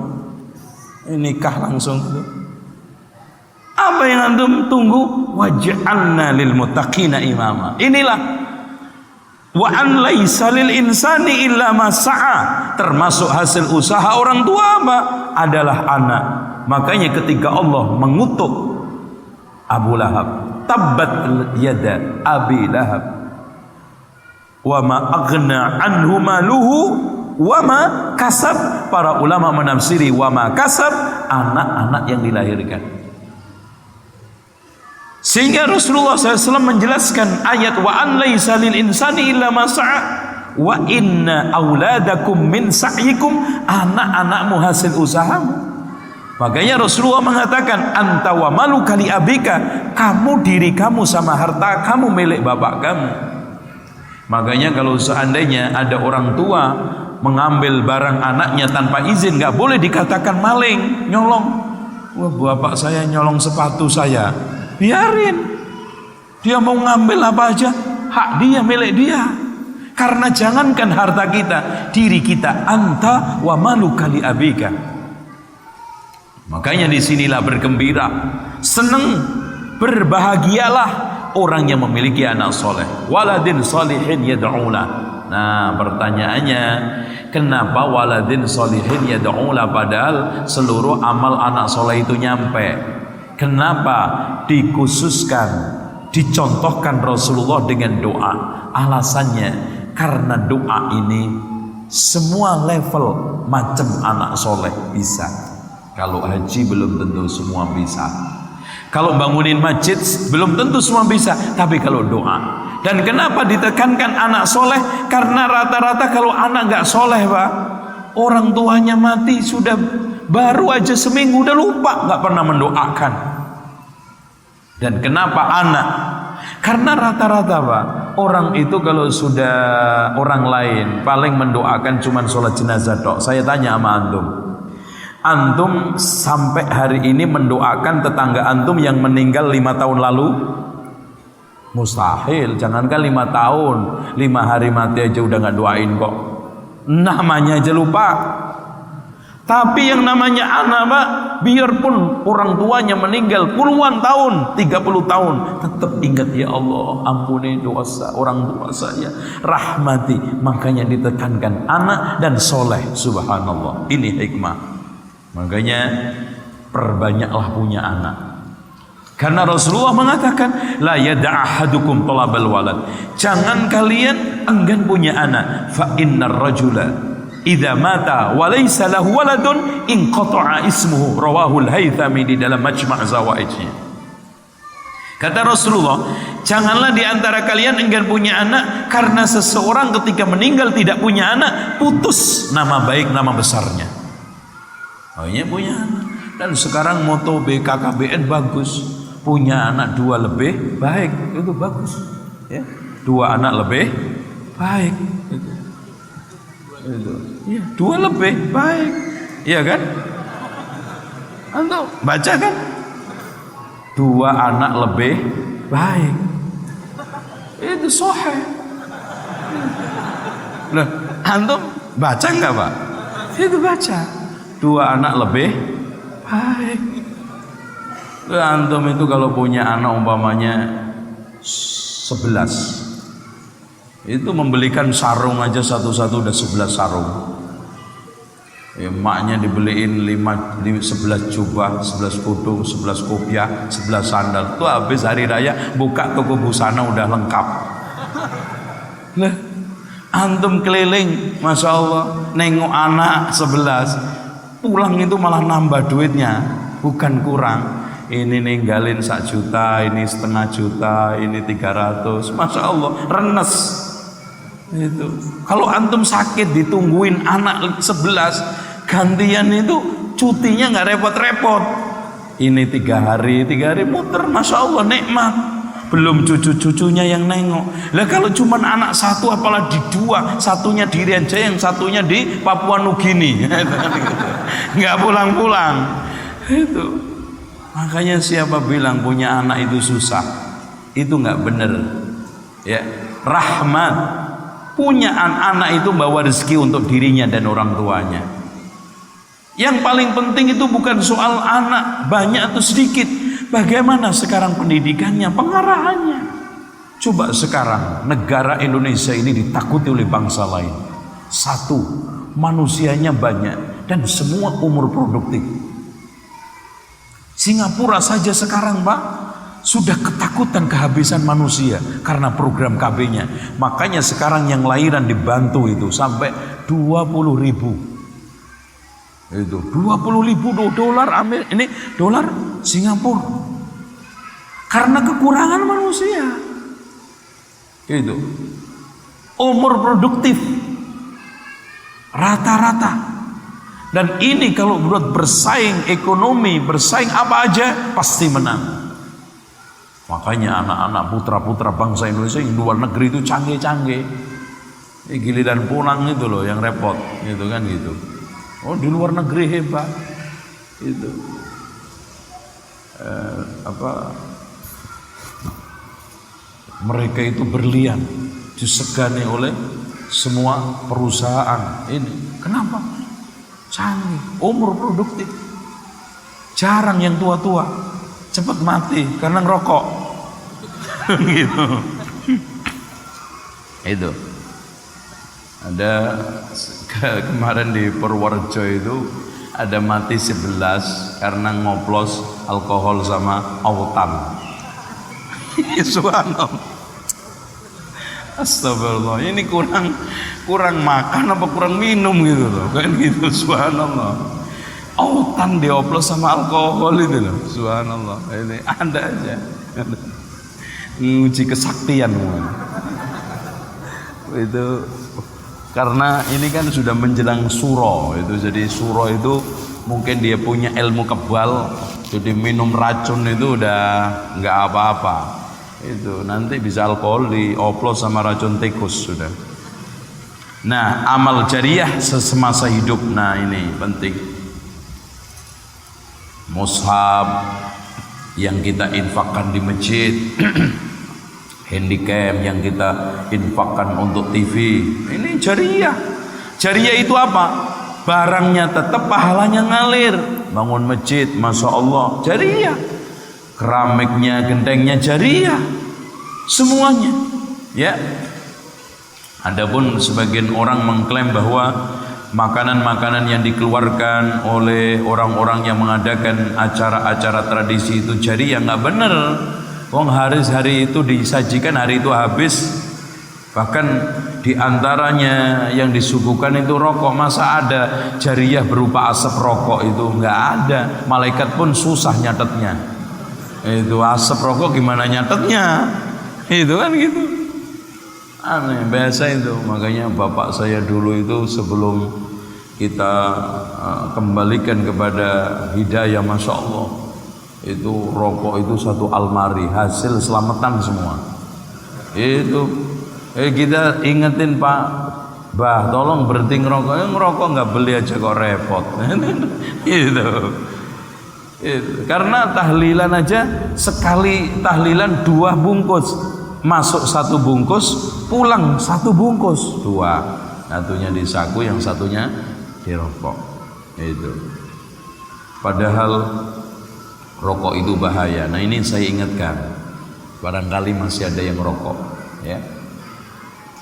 nikah langsung. Apa yang antum tunggu? Waj'alna lil muttaqina imama. Inilah wa an laisa lil insani illa ma sa'a. Termasuk hasil usaha orang tua apa? Adalah anak. Makanya ketika Allah mengutuk Abu Lahab, tabbat yada Abi Lahab wa ma aghna anhu maluhu wa ma kasab. Para ulama menafsiri wa ma kasab, anak-anak yang dilahirkan. Sehingga Rasulullah SAW menjelaskan ayat wa an laisa lil insani illa ma sa'a wa inna auladakum min sa'yikum, anak-anakmu hasil usahamu. Makanya Rasulullah mengatakan anta wa maluka li abika, kamu diri kamu sama harta kamu milik bapak kamu. Makanya kalau seandainya ada orang tua mengambil barang anaknya tanpa izin, nggak boleh dikatakan maling, nyolong. Wah bapak saya nyolong sepatu saya, biarin. Dia mau ngambil apa aja, hak dia, milik dia. Karena jangankan harta kita, diri kita, anta wa maluka li abika. Makanya disinilah bergembira, seneng, berbahagialah orang yang memiliki anak soleh, waladin solihin yad'ula. Nah pertanyaannya, kenapa waladin solihin yad'ula padahal seluruh amal anak soleh itu nyampe? Kenapa dikhususkan, dicontohkan Rasulullah dengan doa? Alasannya karena doa ini semua level macam anak soleh bisa. Kalau haji belum tentu semua bisa. Kalau bangunin masjid belum tentu semua bisa, tapi kalau doa. Dan kenapa ditekankan anak soleh? Karena rata-rata kalau anak nggak soleh pak, orang tuanya mati sudah baru aja seminggu udah lupa, nggak pernah mendoakan. Dan kenapa anak? Karena rata-rata pak, orang itu kalau sudah orang lain paling mendoakan cuman sholat jenazah dok. Saya tanya sama antum sampai hari ini mendoakan tetangga antum yang meninggal 5 tahun lalu? Mustahil. Jangankan 5 tahun, 5 hari mati aja udah nggak doain kok. Namanya aja lupa. Tapi yang namanya anak, Pak, biarpun orang tuanya meninggal puluhan tahun, 30 tahun, tetap ingat, ya Allah, ampuni dosa orang tua saya, rahmati. Makanya ditekankan anak dan soleh. Subhanallah, ini hikmah. Makanya perbanyaklah punya anak. Karena Rasulullah mengatakan, la yada'ahadukum talabal walad. Jangan kalian enggan punya anak. Fa innar rajula idza mata wa laysa lahu waladun inqata'a ismuhu. Rawahul Haythami di dalam Majma' Zawaidnya. Kata Rasulullah, janganlah di antara kalian enggan punya anak, karena seseorang ketika meninggal tidak punya anak, putus nama baik, nama besarnya. Hanya punya anak. Dan sekarang moto BKKBN bagus, punya anak 2 lebih baik, itu bagus, ya. 2 anak lebih baik, itu. Ya, 2 lebih baik, iya kan? Antum baca kan? 2 anak lebih baik, itu sahih. Loh, antum baca nggak, Pak? Itu baca, 2 anak lebih baik. Loh, antum itu kalau punya anak umpamanya 11, itu membelikan sarung aja satu-satu udah 11 sarung. Ya, emaknya dibeliin 11 jubah, 11 kudung, 11 kopiah, 11 sandal. Itu habis hari raya buka toko busana udah lengkap. Nah, antum keliling, Masya Allah, nengok anak 11, pulang itu malah nambah duitnya, bukan kurang. Ini ninggalin 1 juta, ini setengah juta, ini 300. Masya Allah, renes. Itu kalau antum sakit ditungguin anak 11, gantian itu cutinya nggak repot-repot. Ini 3 hari muter, Masya Allah, nikmat. Belum cucu-cucunya yang nengok. Lah kalau cuman anak 1, apalagi 2, satunya di Rianjaya, yang satunya di Papua Nugini, nggak pulang-pulang. Itu makanya siapa bilang punya anak itu susah, itu nggak bener, ya. Rahmat. Punya anak itu bawa rezeki untuk dirinya dan orang tuanya. Yang paling penting itu bukan soal anak banyak atau sedikit, bagaimana sekarang pendidikannya, pengarahannya. Coba sekarang negara Indonesia ini ditakuti oleh bangsa lain. 1, manusianya banyak dan semua umur produktif. Singapura saja sekarang, Pak, sudah ketakutan kehabisan manusia karena program KB-nya. Makanya sekarang yang lahiran dibantu itu sampai 20.000. Itu 20.000 dolar Amerika, ini dolar Singapura. Karena kekurangan manusia. Itu. Umur produktif rata-rata. Dan ini kalau buat bersaing ekonomi, bersaing apa aja pasti menang. Makanya anak-anak putra-putra bangsa Indonesia yang luar negeri itu canggih-canggih. Giliran pulang itu loh yang repot, gitu kan gitu. Oh, di luar negeri hebat. Itu mereka itu berlian, disegani oleh semua perusahaan ini. Kenapa? Canggih, umur produktif. Jarang yang tua-tua, cepat mati karena ngerokok. Gitu. Itu ada kemarin di Purworejo itu ada mati 11 karena ngoplos alkohol sama autan. Subhanallah. Astagfirullah, ini kurang makan apa kurang minum gitu loh, kan gitu. Subhanallah, autan dioplos sama alkohol itu loh. Subhanallah, ini ada aja nguji kesaktian itu. Karena ini kan sudah menjelang suro itu, jadi suro itu mungkin dia punya ilmu kebal, jadi minum racun itu udah nggak apa-apa. Itu nanti bisa alkohol dioplos sama racun tikus sudah. Nah, amal jariah sesemasa hidup, nah ini penting. Mushaf yang kita infakkan di masjid, handycam yang kita infakkan untuk TV, ini jariah. Jariah itu apa? barangnya tetap, pahalanya ngalir. Bangun masjid, masya Allah, jariyah. Keramiknya, gentengnya jariyah, semuanya. Ya. Adapun sebagian orang mengklaim bahwa makanan-makanan yang dikeluarkan oleh orang-orang yang mengadakan acara-acara tradisi itu jariyah, nggak benar. Wong hari itu disajikan, hari itu habis. Bahkan diantaranya yang disuguhkan itu rokok. Masa ada jariyah berupa asap rokok? Itu nggak ada. Malaikat pun susah nyatetnya. Itu asap rokok gimana nyatetnya? Itu kan gitu. Aneh, biasa itu. Makanya bapak saya dulu itu sebelum kita kembalikan kepada hidayah, masya Allah, itu rokok itu satu almari, hasil selamatan semua. Itu kita ingetin, Pak, Bah, tolong berhenti ngerokok. Ngerokok nggak beli aja kok repot. Gitu. Karena tahlilan aja sekali tahlilan 2 bungkus, masuk 1 bungkus, pulang 1 bungkus, 2. Satunya di saku, yang satunya di rokok. Itu. Padahal rokok itu bahaya. Nah ini saya ingatkan, barangkali masih ada yang rokok, ya.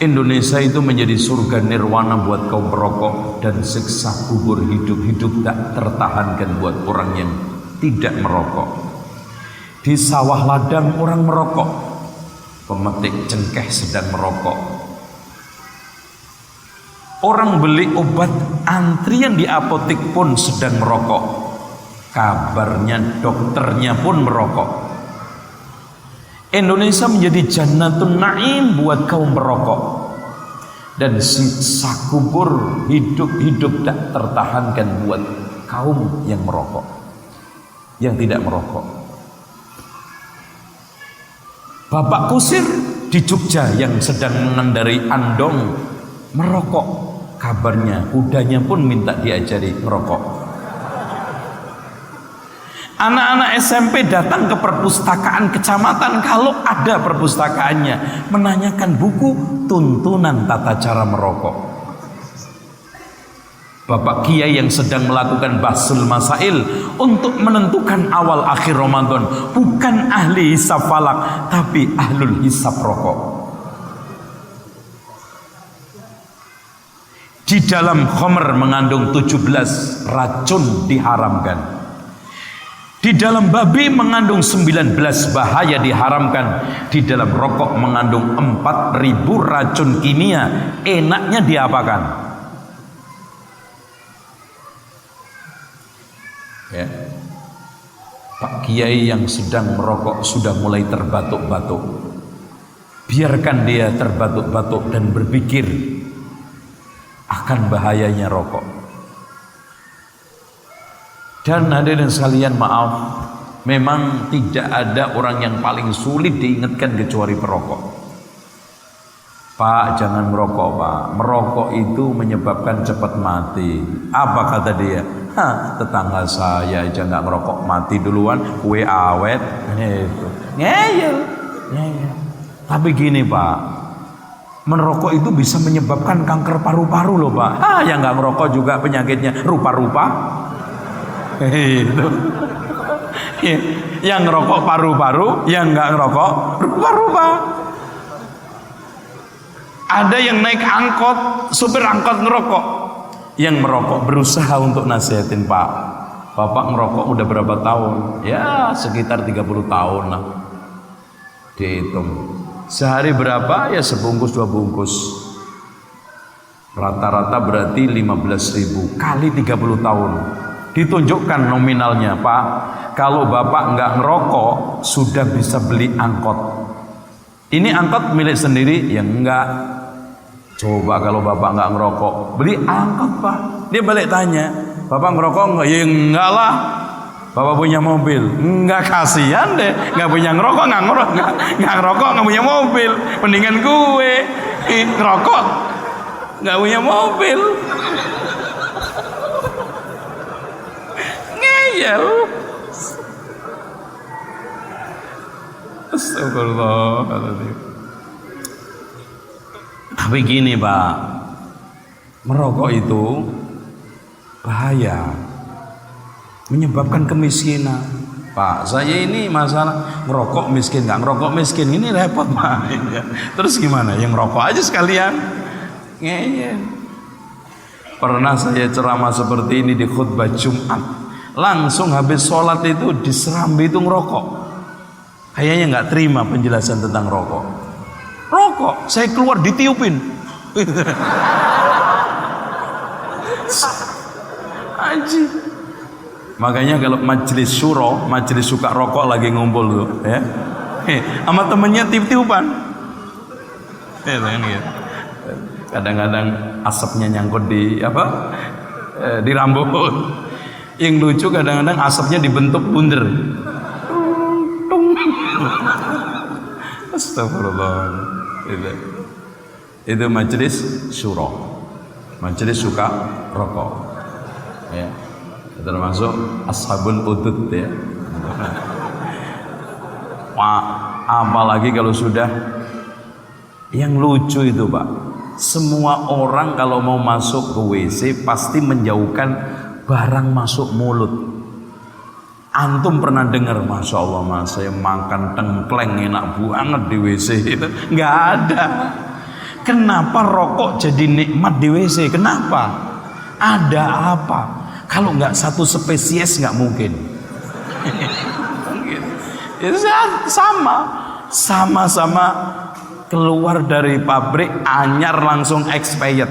Indonesia itu menjadi surga nirwana buat kaum perokok, dan siksa kubur hidup-hidup tak tertahankan buat orang yang tidak merokok. Di sawah ladang orang merokok, pemetik cengkeh sedang merokok. Orang beli obat antrian di apotek pun sedang merokok. Kabarnya dokternya pun merokok. Indonesia menjadi jannatun na'im buat kaum perokok, dan siksa kubur hidup-hidup tak tertahankan buat kaum yang merokok, yang tidak merokok. Bapak kusir di Jogja yang sedang mengendarai andong merokok, kabarnya kudanya pun minta diajari merokok. Anak-anak SMP datang ke perpustakaan kecamatan, kalau ada perpustakaannya, menanyakan buku tuntunan tata cara merokok. Bapak Kiai yang sedang melakukan bahsul masail untuk menentukan awal akhir Ramadan, bukan ahli hisab falak, tapi ahlul hisab rokok. Di dalam khamr mengandung 17 racun diharamkan. Di dalam babi mengandung 19 bahaya diharamkan. Di dalam rokok mengandung 4.000 racun kimia. Enaknya diapakan? Ya. Pak Kiai yang sedang merokok sudah mulai terbatuk-batuk. Biarkan dia terbatuk-batuk dan berpikir akan bahayanya rokok. Dan hadirin sekalian, maaf, memang tidak ada orang yang paling sulit diingatkan kecuali perokok. Pak, jangan merokok, Pak. Merokok itu menyebabkan cepat mati. Apa kata dia? Tetangga saya aja nggak ngerokok mati duluan, kue awet. Ngeyel. Tapi gini, Pak, merokok itu bisa menyebabkan kanker paru-paru loh, Pak. Yang nggak ngerokok juga penyakitnya rupa-rupa. Itu yang ngerokok paru-paru, yang nggak ngerokok rupa-rupa. Ada yang naik angkot, supir angkot ngerokok, yang merokok berusaha untuk nasihatin, Pak, Bapak ngerokok udah berapa tahun? Ya sekitar 30 tahun lah. Dihitung sehari berapa? Ya sebungkus 2 bungkus. Rata-rata berarti 15.000 kali 30 tahun. Ditunjukkan nominalnya, Pak. Kalau Bapak nggak ngerokok sudah bisa beli angkot. Ini angkot milik sendiri? Ya enggak. Coba kalau Bapak nggak ngerokok, beli angkot, Pak. Dia balik tanya, Bapak ngerokok nggak? Ya enggak lah. Bapak punya mobil? Enggak, kasihan deh. Nggak punya ngerokok, nggak ngerokok, nggak punya mobil. Mendingan gue ngerokok, nggak punya mobil. Ngeyel. Astagfirullahaladzim. Tapi gini, Pak, merokok itu bahaya, menyebabkan kemiskinan. Pak, saya ini masalah ngerokok miskin, nggak ngerokok miskin, ini repot Pak. Terus gimana? Yang ngerokok aja sekalian. Ngeyel. Pernah saya ceramah seperti ini di khutbah Jumat, langsung habis sholat itu di serambi itu ngerokok. Kayaknya nggak terima penjelasan tentang rokok. Rokok, saya keluar ditiupin. Anjir. Makanya kalau majelis syuro, majelis suka rokok lagi ngumpul tuh, ya, sama temennya tiup-tiupan. Kadang-kadang asapnya nyangkut di di rambut. Yang lucu kadang-kadang asapnya dibentuk bunder. Astagfirullah. Itu majelis syuro, majelis suka rokok, ya. Termasuk ashabul udud, ya. Apalagi kalau sudah yang lucu itu Pak, semua orang kalau mau masuk ke WC pasti menjauhkan barang masuk mulut. Antum pernah dengar, Masya Allah Mas, saya makan tengkleng enak banget di WC itu? Nggak ada. Kenapa rokok jadi nikmat di WC? Kenapa? Ada apa? Kalau nggak satu spesies nggak mungkin. Itu sama-sama keluar dari pabrik anyar langsung expired,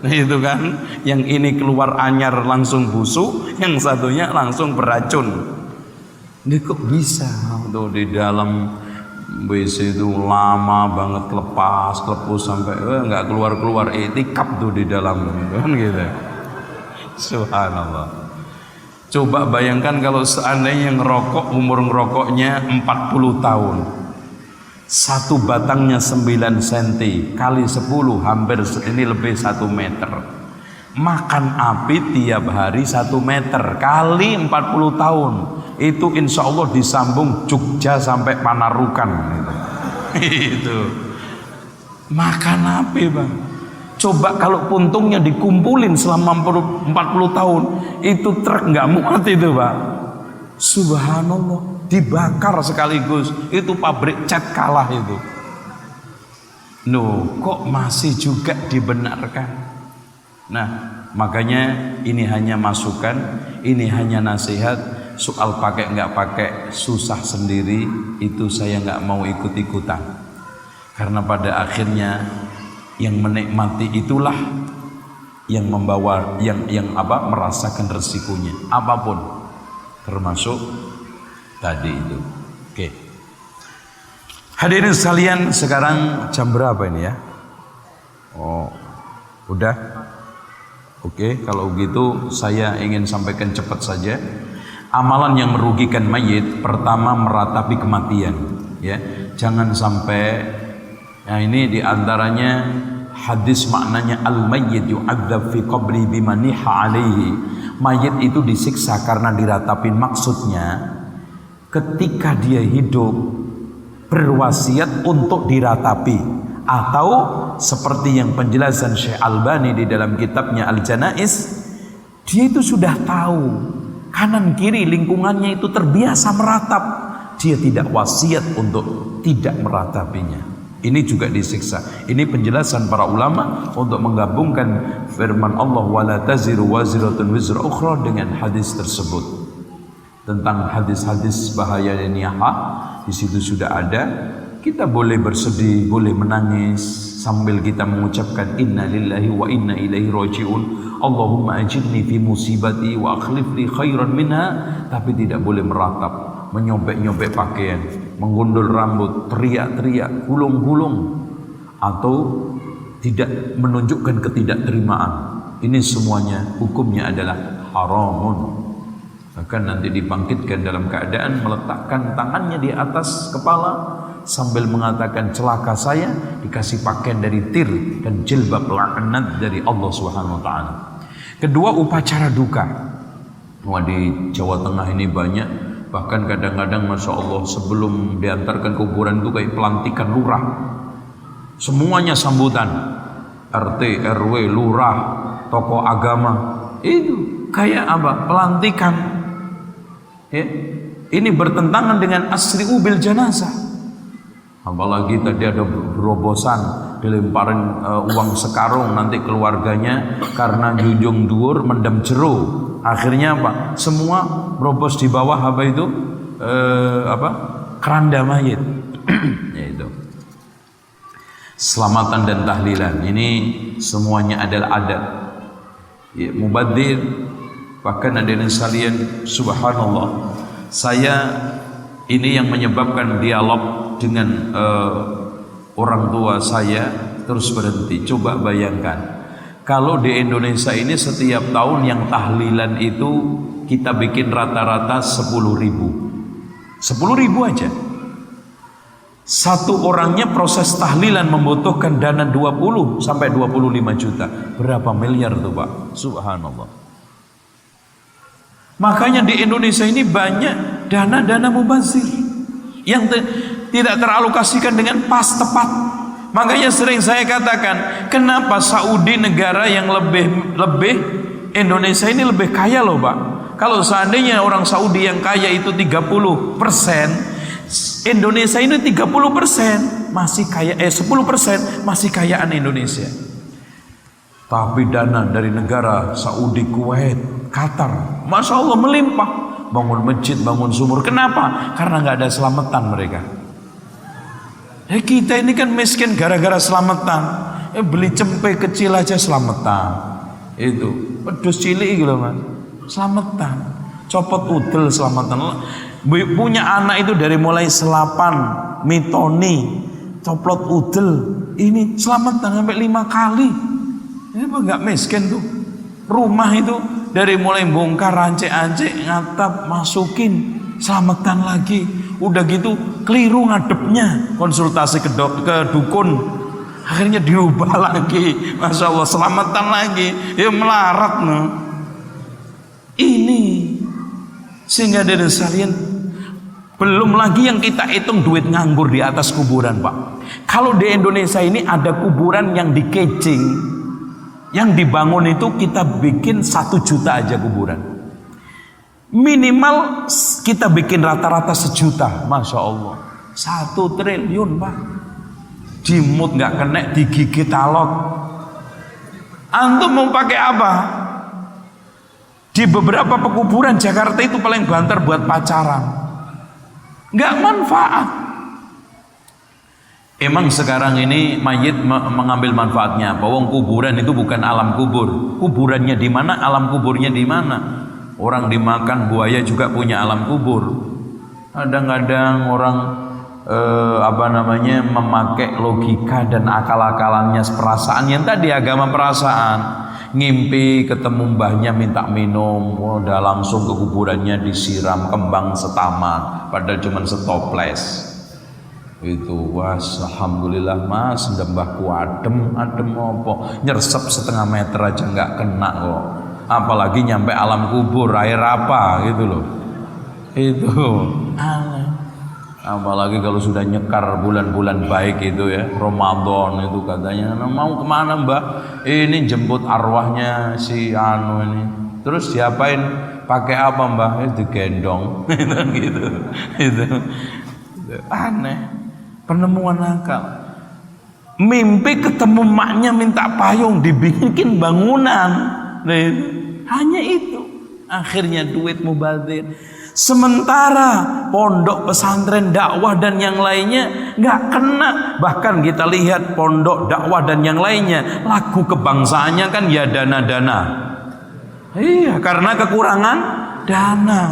itu kan. Yang ini keluar anyar langsung busuk, yang satunya langsung beracun. Ini kok bisa tuh di dalam WC itu lama banget klepus sampai nggak keluar itikaf tuh di dalam, kan gitu. Subhanallah. Coba bayangkan kalau seandainya ngerokok, umur ngerokoknya 40 tahun, satu batangnya 9 cm kali 10 hampir ini lebih 1 meter. Makan api tiap hari 1 meter kali 40 tahun, itu insya Allah disambung Jogja sampai Panarukan itu. Makan api Bang. Coba kalau puntungnya dikumpulin selama 40 tahun, itu truk nggak muat itu Pak. Subhanallah, dibakar sekaligus. Itu pabrik cat kalah itu. Kok masih juga dibenarkan? Nah, makanya ini hanya masukan, ini hanya nasihat. Soal pakai nggak pakai susah sendiri, itu saya nggak mau ikut-ikutan. Karena pada akhirnya yang menikmati itulah yang membawa merasakan resikonya apapun, termasuk tadi itu. Oke. Hadirin sekalian, sekarang jam berapa ini ya? Oh, udah. Oke, kalau begitu saya ingin sampaikan cepat saja. Amalan yang merugikan mayit, pertama meratapi kematian, ya. Jangan sampai, nah ini diantaranya hadis maknanya al-mayyit yu'adzab fi qabri bimaniha alaihi. Mayit itu disiksa karena diratapin. Maksudnya ketika dia hidup berwasiat untuk diratapi, atau seperti yang penjelasan Syekh Albani di dalam kitabnya Al-Janaiz, dia itu sudah tahu kanan kiri lingkungannya itu terbiasa meratap, dia tidak wasiat untuk tidak meratapinya. Ini juga disiksa. Ini penjelasan para ulama untuk menggabungkan firman Allah wala taziru waziratun wizra ukhra dengan hadis tersebut. Tentang hadis-hadis bahaya niyaha, di situ sudah ada. Kita boleh bersedih, boleh menangis sambil kita mengucapkan inna lillahi wa inna ilaihi raji'un. Allahumma ajirni fi musibati wa akhlif li khairan minha, tapi tidak boleh meratap, menyobek-nyobek pakaian, menggundul rambut, teriak-teriak, gulung-gulung, atau tidak menunjukkan ketidakterimaan. Ini semuanya hukumnya adalah haramun. Bahkan nanti dibangkitkan dalam keadaan meletakkan tangannya di atas kepala sambil mengatakan celaka saya, dikasih pakaian dari tir dan jilbab laknat dari Allah Subhanahu wa taala. Kedua, upacara duka. Wah, di Jawa Tengah ini banyak. Bahkan kadang-kadang Masya Allah sebelum diantarkan kuburan itu kayak pelantikan lurah. Semuanya sambutan. RT, RW, lurah, tokoh agama. Itu kayak apa? Pelantikan. Ya. Ini bertentangan dengan asri'u bil janazah. Apalagi tadi ada berobosan dilemparin uang sekarung, nanti keluarganya karena junjung dhuwur mendem jero. Akhirnya apa? Semua berobos di bawah apa itu? Keranda mayit. Yaitu selamatan dan tahlilan ini semuanya adalah adat. Ya, mubadzir. Bahkan ada yang sekalian, subhanallah, saya ini yang menyebabkan dialog dengan orang tua saya terus berhenti. Coba bayangkan, kalau di Indonesia ini setiap tahun yang tahlilan itu kita bikin rata-rata 10.000 aja. Satu orangnya proses tahlilan membutuhkan dana 20 sampai 25 juta. Berapa miliar tuh Pak? Subhanallah. Makanya di Indonesia ini banyak dana-dana mubazir yang tidak teralokasikan dengan pas tepat. Makanya sering saya katakan, kenapa Saudi negara yang lebih Indonesia ini lebih kaya loh Pak. Kalau seandainya orang Saudi yang kaya itu 30%, Indonesia ini 30% masih kaya, 10% masih kayaan Indonesia. Tapi dana dari negara Saudi, Kuwait, Qatar, Masya Allah melimpah. Bangun masjid, bangun sumur. Kenapa? Karena nggak ada selamatan mereka. Kita ini kan miskin gara-gara selamatan. Beli cempe kecil aja selamatan. Itu pedus cilik gitu Mas. Selamatan. Copot udel selamatan. Punya anak itu dari mulai selapan, mitoni, coplot udel, ini selamatan sampai 5 kali. Ini apa nggak miskin tuh? Rumah itu dari mulai bongkar rancek-rancek, ngatap, masukin, selamatan lagi. Udah gitu keliru ngadepnya, konsultasi ke dukun, akhirnya diubah lagi. Masya Allah, selamatan lagi. Ya melarat noh. Ini sehingga dari sekalian, belum lagi yang kita hitung duit nganggur di atas kuburan Pak. Kalau di Indonesia ini ada kuburan yang dikecing, yang dibangun itu kita bikin 1 juta aja kuburan. Minimal kita bikin rata-rata 1 juta. Masya Allah. 1 triliun Pak. Jimut gak kena, digigit alot. Antum mau pakai apa? Di beberapa pekuburan Jakarta itu paling banter buat pacaran. Gak manfaat. Emang sekarang ini mayit mengambil manfaatnya. Bahwa kuburan itu bukan alam kubur. Kuburannya di mana, alam kuburnya di mana. Orang dimakan buaya juga punya alam kubur. Kadang-kadang orang memakai logika dan akal-akalannya perasaan yang tadi agama perasaan. Ngimpi ketemu mbahnya minta minum, udah langsung ke kuburannya disiram kembang setaman, padahal cuma setoples. Itu was, alhamdulillah Mas, mbahku adem apa, nyersep 1/2 meter aja nggak kena kok. Apalagi nyampe alam kubur, air apa gitu loh. Itu aneh. Apalagi kalau sudah nyekar bulan-bulan baik itu ya, Ramadan itu katanya, mau kemana Mbah? Ini jemput arwahnya si anu ini. Terus diapain? Pakai apa Mbah? Digendong. Gitu. Itu aneh. Penemuan akal. Mimpi ketemu maknya minta payung, dibikin bangunan. Nah, itu. Hanya itu. Akhirnya duit mubazir. Sementara pondok pesantren dakwah dan yang lainnya nggak kena. Bahkan kita lihat pondok dakwah dan yang lainnya, lagu kebangsaannya kan ya dana-dana. Iya, karena kekurangan dana.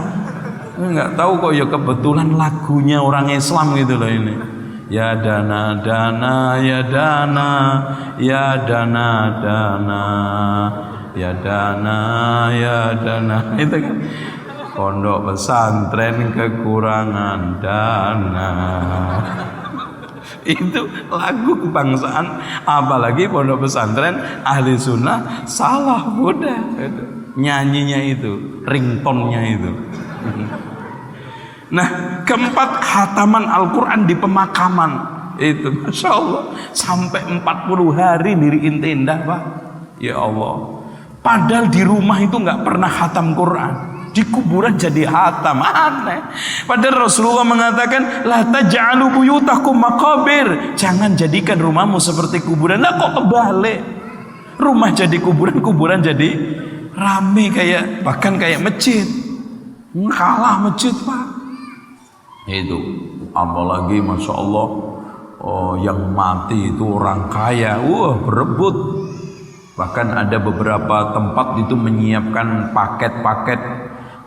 Nggak tahu kok ya kebetulan lagunya orang Islam gitu loh ini. Ya dana dana, ya dana, ya dana dana, ya dana, ya dana. Itu kan pondok pesantren kekurangan dana. Itu lagu kebangsaan, apalagi pondok pesantren ahli sunnah salah udah nyanyinya itu, ringtone-nya itu. Nah, keempat, khataman Al-Quran di pemakaman itu, Masya Allah, sampai 40 hari diriin tenda Pak. Ya Allah, Padahal di rumah itu nggak pernah khatam Quran, di kuburan jadi khatam, aneh. Padahal Rasulullah mengatakan, la taj'alu buyutakum maqabir, jangan jadikan rumahmu seperti kuburan. Nah kok kebalik, rumah jadi kuburan, kuburan jadi rame, kayak bahkan kayak masjid, kalah masjid Pak. Itu apalagi Masya Allah, yang mati itu orang kaya, berebut. Bahkan ada beberapa tempat itu menyiapkan paket-paket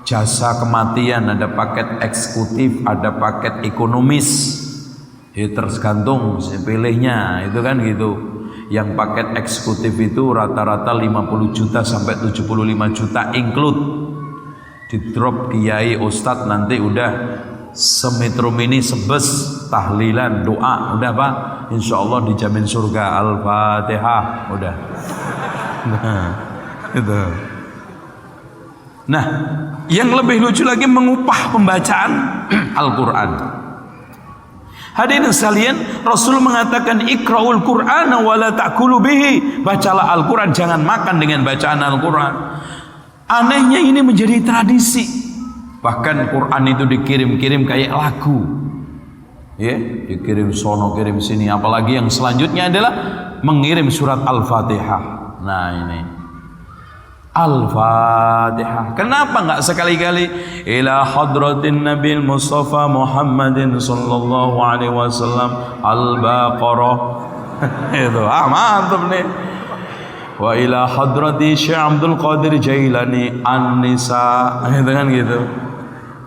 jasa kematian, ada paket eksekutif, ada paket ekonomis. Ya tergantung pilihnya, itu kan gitu. Yang paket eksekutif itu rata-rata 50 juta sampai 75 juta include. Di drop kiai ustadz nanti udah semetro mini sebes tahlilan doa udah Pak, insya Allah dijamin surga. Al-Fatihah udah. Nah, itu. Nah, yang lebih lucu lagi mengupah pembacaan Al-Quran. Hadirin sekalian, Rasul mengatakan iqra'ul Qur'ana wa la ta'kulu bihi. Bacalah Al-Quran, jangan makan dengan bacaan Al-Quran. Anehnya ini menjadi tradisi. Bahkan Quran itu dikirim-kirim kayak lagu. Ya, dikirim sono, kirim sini. Apalagi yang selanjutnya adalah mengirim surat Al-Fatihah. Nah ini Al-Fatihah. Kenapa enggak sekali-kali ila hadratin Nabil Mustafa Muhammadin sallallahu alaihi wasallam Al-Baqarah. Itu mantap nih. Wa ila hadrati Syekh Abdul Qadir Jailani An-Nisa. Itu kan gitu.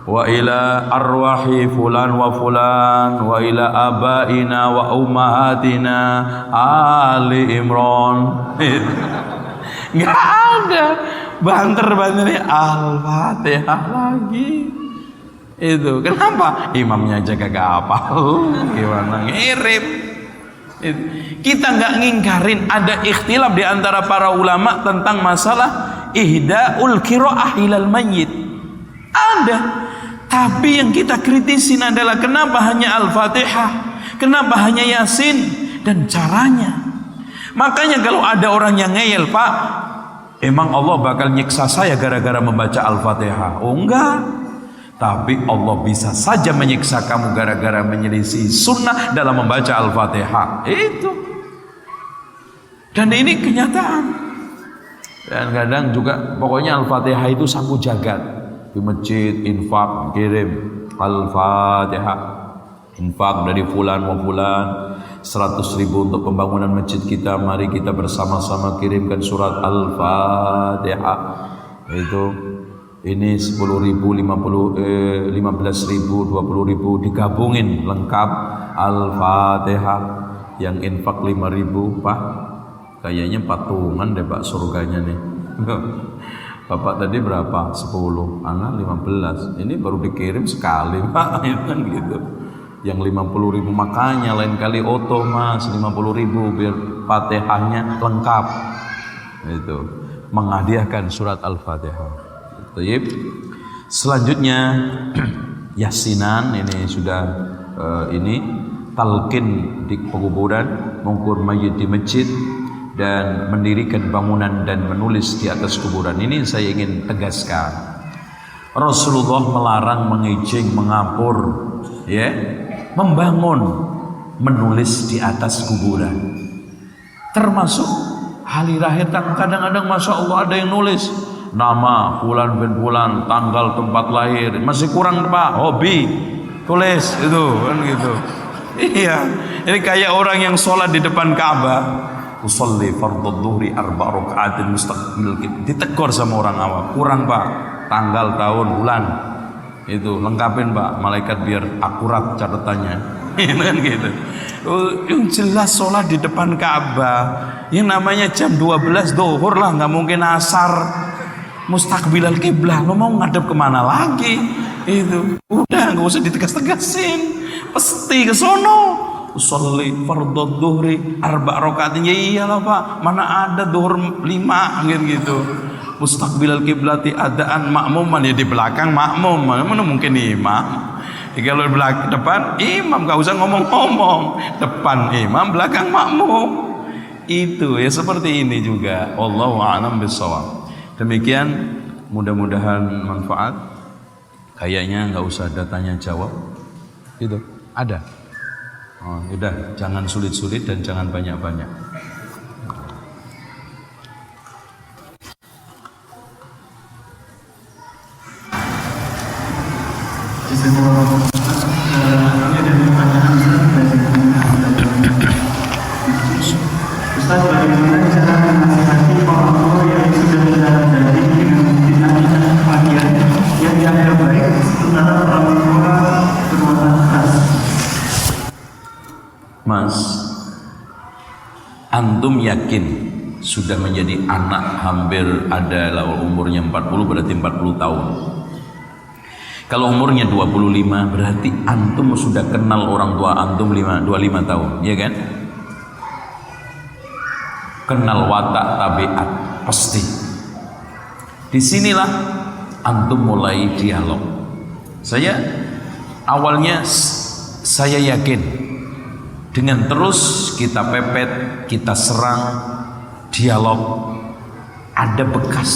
Wa ila arwahi fulan wa fulan wa ila abaina wa ummahatina Ali Imran. Nggak ada, banter-banternya Al-Fatihah lagi. Itu kenapa? Imamnya aja kagak hafal, gimana ngirim. Kita nggak ngingkarin ada ikhtilaf di antara para ulama tentang masalah ihdaul qiraah ilal mayyit. Ada, tapi yang kita kritisin adalah kenapa hanya Al-Fatihah, kenapa hanya Yasin, dan caranya. Makanya kalau ada orang yang ngeyel, Pak, emang Allah bakal nyiksa saya gara-gara membaca Al-Fatihah? Oh enggak, tapi Allah bisa saja menyiksa kamu gara-gara menyelisih sunnah dalam membaca Al-Fatihah. Itu. Dan ini kenyataan. Dan kadang juga pokoknya Al-Fatihah itu sapu jagat. Di masjid infak kirim Al-Fatihah, infak dari fulan wa fulan 100.000 untuk pembangunan masjid kita, mari kita bersama-sama kirimkan surat Al-Fatihah. Itu ini 10.000, 15.000, 20.000 digabungin lengkap Al-Fatihah. Yang infak 5.000 Pak, kayaknya patungan deh Pak surganya nih. Bapak tadi berapa? 10, anak 15. Ini baru dikirim sekali Pak, kan gitu. Yang 50.000 makanya lain kali oto Mas 50.000 biar Fatihahnya lengkap. Itu menghadiahkan surat Al-Fatihah. Baik. Selanjutnya Yasinan ini sudah ini talqin di penguburan, mengukur mayit di masjid, dan mendirikan bangunan dan menulis di atas kuburan. Ini saya ingin tegaskan, Rasulullah melarang mengijing, mengapur, ya, membangun, menulis di atas kuburan. Termasuk hari lahir, kadang-kadang Masya Allah ada yang nulis nama fulan bin fulan, tanggal tempat lahir, masih kurang Pak, hobi tulis itu kan gitu. Iya, ini kayak orang yang sholat di depan Ka'bah, usolli fardhu dhuhri 4 raka'atin mustaqbil, ditegur sama orang awam, kurang Pak, tanggal, tahun, bulan, itu lengkapin Pak, malaikat biar akurat catatannya. Kan gitu. Yang jelas sholat di depan Ka'bah, yang namanya jam 12 zuhur lah, nggak mungkin asar, mustaqbilal kiblah, lo mau ngadep kemana lagi? Itu udah nggak usah ditegas-tegasin, pasti ke sono. Usolli fardhu dhuhri 4 rakaatin. Ya iyalah Pak, mana ada zuhur 5 gitu. Mustaqbilal kiblati adaan makmuman, ya di belakang makmum, mana mungkin imam. Ya, kalau belakang depan imam gak usah ngomong-ngomong, depan imam belakang makmum. Itu ya seperti ini juga. Wallahu a'lam bishawab. Demikian, mudah-mudahan manfaat. Kayaknya nggak usah ada tanya jawab. Itu ada. Oh, udah, jangan sulit-sulit dan jangan banyak-banyak. Ustaz, bagaimana cara menasihati orang tua yang sudah menjadi dengan dinamika kematian yang dianggap baik, sementara orang tua berwatak keras? Mas, antum yakin sudah menjadi anak hampir adalah umurnya 40, berarti 40 tahun. Kalau umurnya 25 berarti antum sudah kenal orang tua antum 25 tahun, ya kan? Kenal watak tabiat pasti. Disinilah antum mulai dialog. Awalnya saya yakin dengan terus kita pepet, kita serang, dialog, ada bekas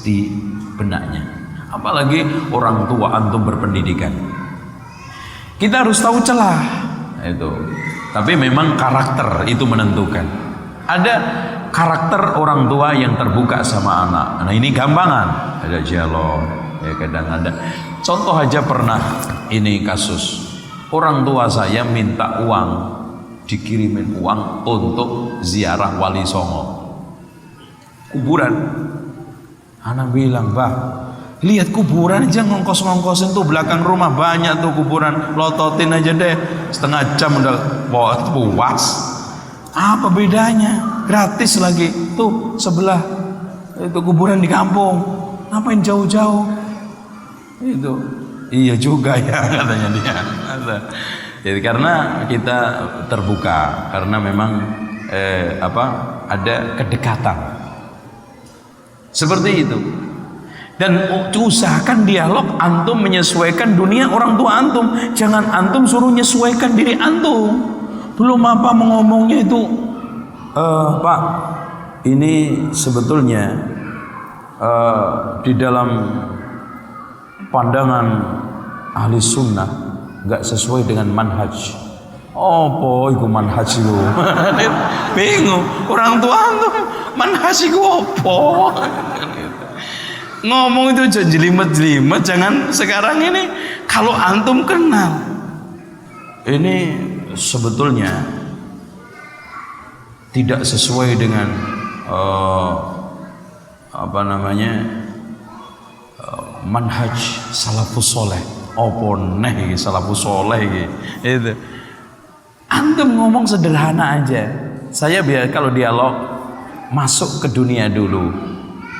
di benaknya. Apalagi orang tua antum berpendidikan. Kita harus tahu celah itu. Tapi memang karakter itu menentukan. Ada karakter orang tua yang terbuka sama anak. Nah, ini gampangan. Ada dialog, ya kadang ada. Contoh aja pernah ini kasus. Orang tua saya minta uang, dikirimin uang untuk ziarah Wali Songo. Kuburan. Anak bilang, "Bah, lihat kuburan aja ngongkos-ngongkosin tuh belakang rumah banyak tuh kuburan, lototin aja deh setengah jam udah puas. Apa bedanya? Gratis lagi tuh sebelah itu kuburan di kampung. Ngapain jauh-jauh?" Itu iya juga ya katanya dia. Jadi karena kita terbuka, karena memang ada kedekatan seperti itu. Dan usahakan dialog antum menyesuaikan dunia orang tua antum. Jangan antum suruh menyesuaikan diri antum. Belum apa mengomongnya itu, Pak, ini sebetulnya di dalam pandangan ahli sunnah nggak sesuai dengan manhaj. Apa itu manhaj itu? Bingung. Orang tua antum manhaj itu apa? Ngomong itu jangan jelimet-jelimet. Jangan sekarang ini. Kalau antum kenal, ini sebetulnya tidak sesuai dengan manhaj salafus soleh. Apa nih salafus soleh itu? Antum ngomong sederhana aja. Saya biar kalau dialog masuk ke dunia dulu.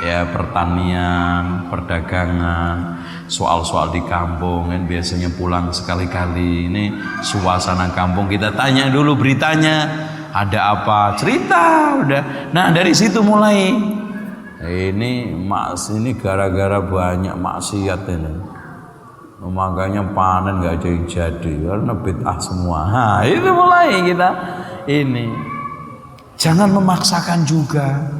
Ya, pertanian, perdagangan, soal-soal di kampung kan biasanya pulang sekali-kali. Ini suasana kampung, kita tanya dulu beritanya, ada apa, cerita udah. Nah, dari situ mulai. Ini gara-gara banyak maksiat ini. Makanya panen gak ada yang jadi karena bid'ah semua. Nah, itu mulai kita ini. Jangan memaksakan juga.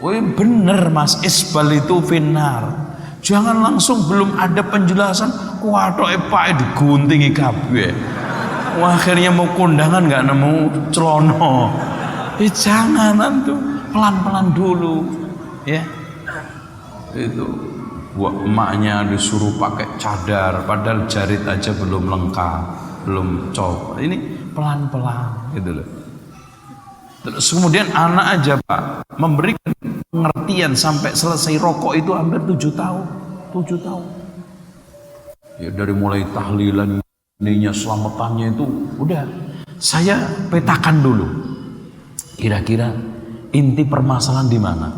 Wih bener Mas, isbal itu finar. Jangan langsung belum ada penjelasan kuatoke Pak diguntingi kabeh. Wah, akhirnya mau kondangan nggak nemu celono. Jangan tuh, pelan-pelan dulu ya. Itu buat emaknya disuruh pakai cadar padahal jarit aja belum lengkap, belum cocok. Ini pelan-pelan gitu loh. Terus kemudian anak aja Pak memberikan pengertian sampai selesai rokok itu hampir 7 tahun. 7 tahun. Ya dari mulai tahlilan ininya selamatannya itu udah saya petakan dulu. Kira-kira inti permasalahan di mana?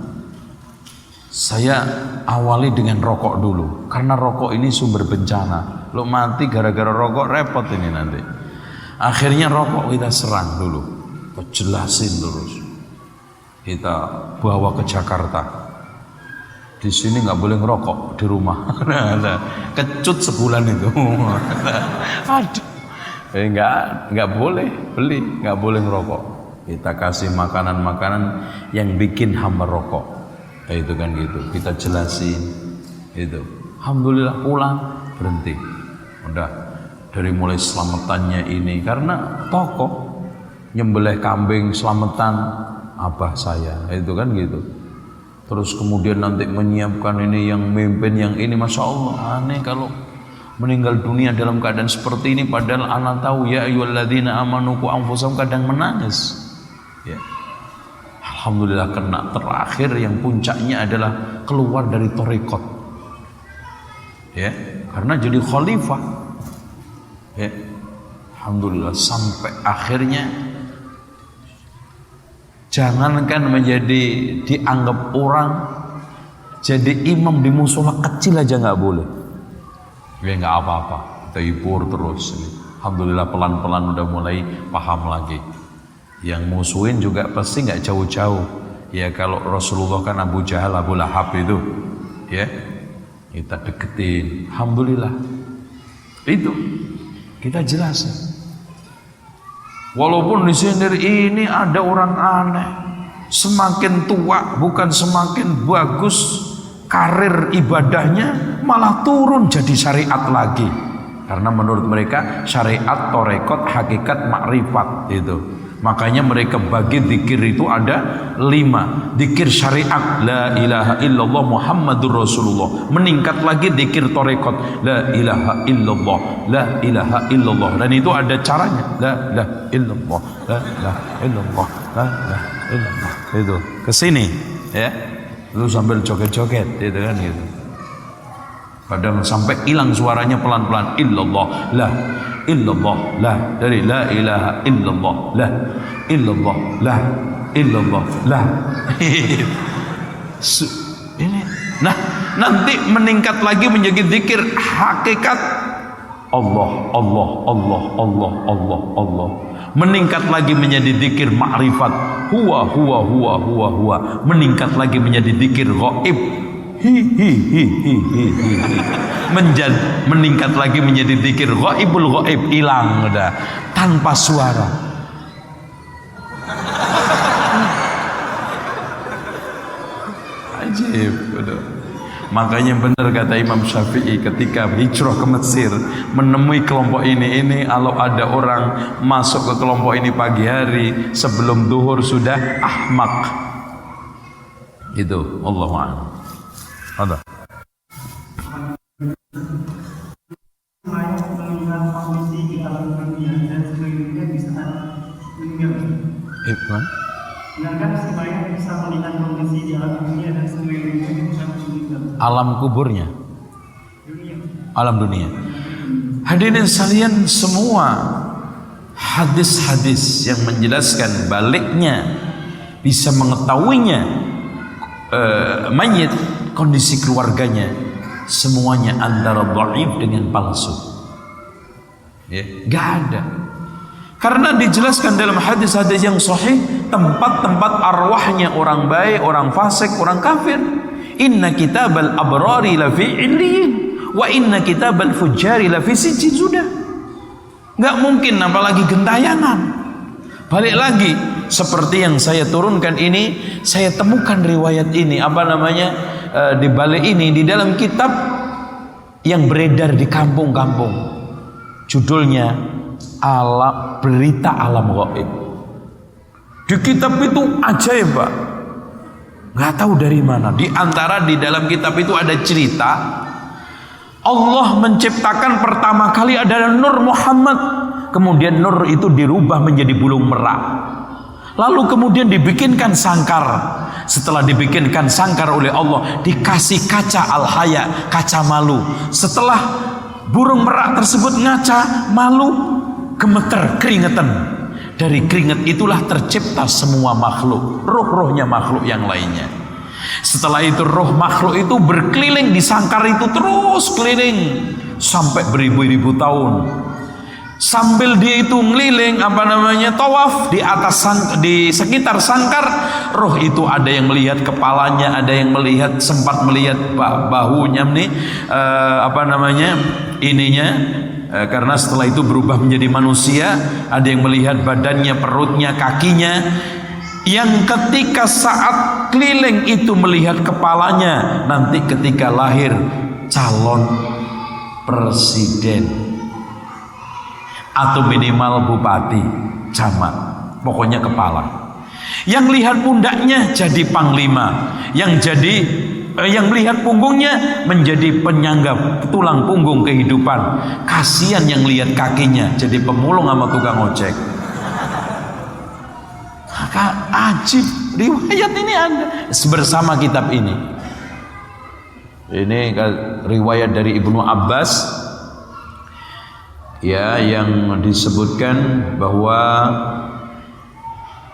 Saya awali dengan rokok dulu karena rokok ini sumber bencana. Lo mati gara-gara rokok repot ini nanti. Akhirnya rokok kita serang dulu. Jelasin terus, kita bawa ke Jakarta. Di sini nggak boleh ngerokok di rumah. Kecut sebulan itu. Aduh, nggak boleh beli, nggak boleh ngerokok. Kita kasih makanan-makanan yang bikin hamba rokok. Itu kan gitu. Kita jelasin itu. Alhamdulillah pulang berhenti. Udah dari mulai selamatannya ini karena tokoh nyembelih kambing selamatan abah saya itu kan gitu. Terus kemudian nanti menyiapkan ini yang mimpin yang ini, masya Allah aneh kalau meninggal dunia dalam keadaan seperti ini. Padahal anak tahu ya ayyuhalladzina amanu qu anfusakum, kadang menangis ya. Alhamdulillah kena terakhir yang puncaknya adalah keluar dari tarekat ya, karena jadi khalifah ya. Alhamdulillah sampai akhirnya jangankan menjadi dianggap orang, jadi imam di musola kecil aja nggak boleh ya. Nggak apa-apa, kita hibur terus. Alhamdulillah pelan-pelan udah mulai paham lagi. Yang musuhin juga pasti nggak jauh-jauh ya. Kalau Rasulullah kan Abu Jahal, Abu Lahab itu ya, kita deketin. Alhamdulillah itu kita jelasin. Walaupun di sini ini ada orang aneh, semakin tua bukan semakin bagus karir ibadahnya, malah turun jadi syariat lagi. Karena menurut mereka syariat, torekot, hakikat, makrifat itu. Makanya mereka bagi zikir itu ada 5. Zikir syariat la ilaha illallah Muhammadur Rasulullah. Meningkat lagi zikir torekot la ilaha illallah, la ilaha illallah. Dan itu ada caranya. La ilaha illallah, la ilaha illallah, la ilaha illallah. Itu kesini ya. Lu sambil joget-joget itu kan gitu. Kadang sampai hilang suaranya pelan-pelan. Illallah, la illallah, la, dari la ilaha illallah, la illallah, la illallah, la. Ini. Nah, nanti meningkat lagi menjadi zikir hakikat Allah, Allah, Allah, Allah, Allah, Allah. Meningkat lagi menjadi zikir ma'rifat huwa, huwa, huwa, huwa, huwa. Meningkat lagi menjadi zikir ghaib. Meningkat lagi menjadi zikir ghaibul ghaib, hilang udah tanpa suara. Ajib udah. Makanya benar kata Imam Syafi'i ketika hijrah ke Mesir menemui kelompok ini kalau ada orang masuk ke kelompok ini pagi hari sebelum duhur sudah ahmak. Itu Allahu a'lam. Ada. Ibn. Benarkah si mayat bisa melihat kondisi di alam dunia dan sekelilingnya bisa meninggal? Alam kuburnya. Dunia. Alam dunia. Hadirin sekalian, semua hadis-hadis yang menjelaskan baliknya bisa mengetahuinya mayit, kondisi keluarganya, semuanya antara dhaif dengan palsu. Ya, enggak ada. Karena dijelaskan dalam hadis-hadis yang sahih tempat-tempat arwahnya orang baik, orang fasik, orang kafir. Inna kitabal abrari lafi illiyin wa inna kitabal fujjari lafi sijjin. Sudah nggak mungkin apalagi gentayangan. Balik lagi seperti yang saya turunkan ini, saya temukan riwayat ini di balik ini di dalam kitab yang beredar di kampung-kampung. Judulnya Berita Alam Gaib. Di kitab itu ajaib, Pak. Nggak tahu dari mana. Di antara di dalam kitab itu ada cerita Allah menciptakan pertama kali adalah Nur Muhammad. Kemudian Nur itu dirubah menjadi bulung merak. Lalu kemudian dibikinkan sangkar. Setelah dibikinkan sangkar oleh Allah, dikasih kaca al-haya, kaca malu. Setelah burung merak tersebut ngaca malu, gemeter, keringetan. Dari keringat itulah tercipta semua makhluk, roh-rohnya makhluk yang lainnya. Setelah itu roh makhluk itu berkeliling di sangkar itu, terus keliling sampai beribu-ribu tahun. Sambil dia itu ngeliling tawaf di atas di sekitar sangkar, roh itu ada yang melihat kepalanya, ada yang sempat melihat bahunya karena setelah itu berubah menjadi manusia, ada yang melihat badannya, perutnya, kakinya. yang ketika saat keliling itu melihat kepalanya nanti ketika lahir calon presiden atau minimal bupati, camat, pokoknya kepala. Yang lihat pundaknya jadi panglima, yang melihat punggungnya menjadi penyangga tulang punggung kehidupan. Kasihan yang lihat kakinya jadi pemulung sama tukang ojek. Maka ajib riwayat ini ada bersama kitab ini. Ini riwayat dari Ibnu Abbas ya, yang disebutkan bahwa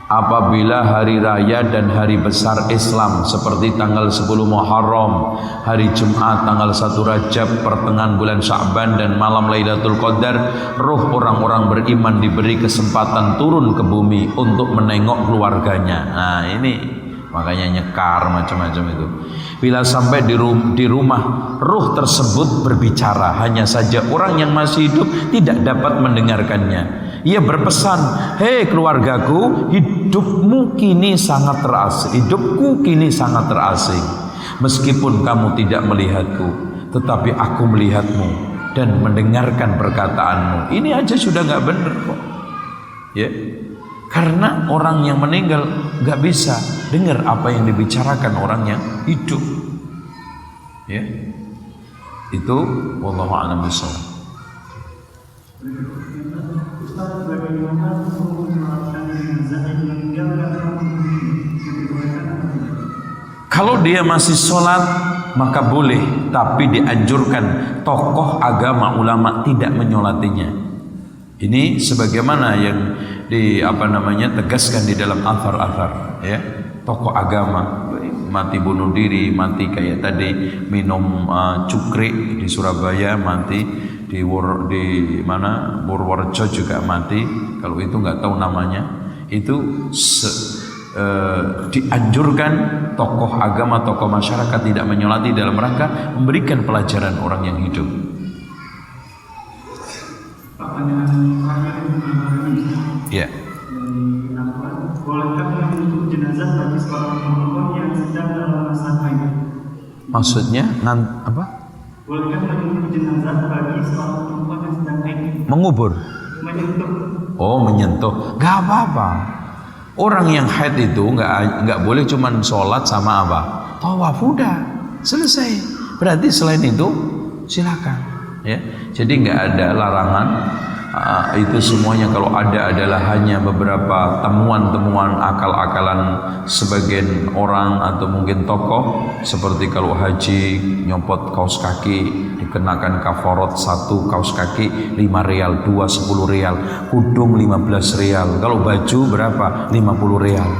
apabila hari raya dan hari besar Islam seperti tanggal 10 Muharram, hari Jumat tanggal 1 Rajab, pertengahan bulan Sya'ban dan malam Lailatul Qadar, roh orang-orang beriman diberi kesempatan turun ke bumi untuk menengok keluarganya. Nah ini makanya nyekar macam-macam itu. Bila sampai di rumah, ruh tersebut berbicara, hanya saja orang yang masih hidup tidak dapat mendengarkannya. Ia berpesan, hei keluargaku, hidupku kini sangat terasing. Meskipun kamu tidak melihatku, tetapi aku melihatmu dan mendengarkan perkataanmu. Ini aja sudah nggak benar kok. Ya, karena orang yang meninggal nggak bisa dengar apa yang dibicarakan orang yang hidup. Ya, itu wallahu a'lam bishawab. Kalau dia masih sholat maka boleh, tapi dianjurkan tokoh agama ulama tidak menyolatinya. Ini sebagaimana yang tegaskan di dalam athar-athar ya, tokoh agama mati bunuh diri, mati kayak tadi minum cukrik di Surabaya, mati di Purworejo juga mati, kalau itu nggak tahu namanya. Itu dianjurkan tokoh agama, tokoh masyarakat tidak menyolati dalam rangka memberikan pelajaran orang yang hidup. Ya. Bolehkah untuk jenazah bagi seorang perempuan yang sedang dalam masa haid? Maksudnya apa? Bolehkah untuk jenazah bagi seorang perempuan yang sedang haid? Mengubur. Menyentuh. Oh, menyentuh. Gak apa-apa. Orang yang haid itu nggak boleh cuman sholat sama apa? Tawaf, udah selesai. Berarti selain itu silakan. Ya, jadi nggak ada larangan. Itu semuanya kalau ada adalah hanya beberapa temuan-temuan akal-akalan sebagian orang atau mungkin tokoh, seperti kalau haji nyopot kaos kaki dikenakan kafarat 1 kaos kaki 5 rial, 2 10 rial, kudung 15 rial, kalau baju berapa 50 rial.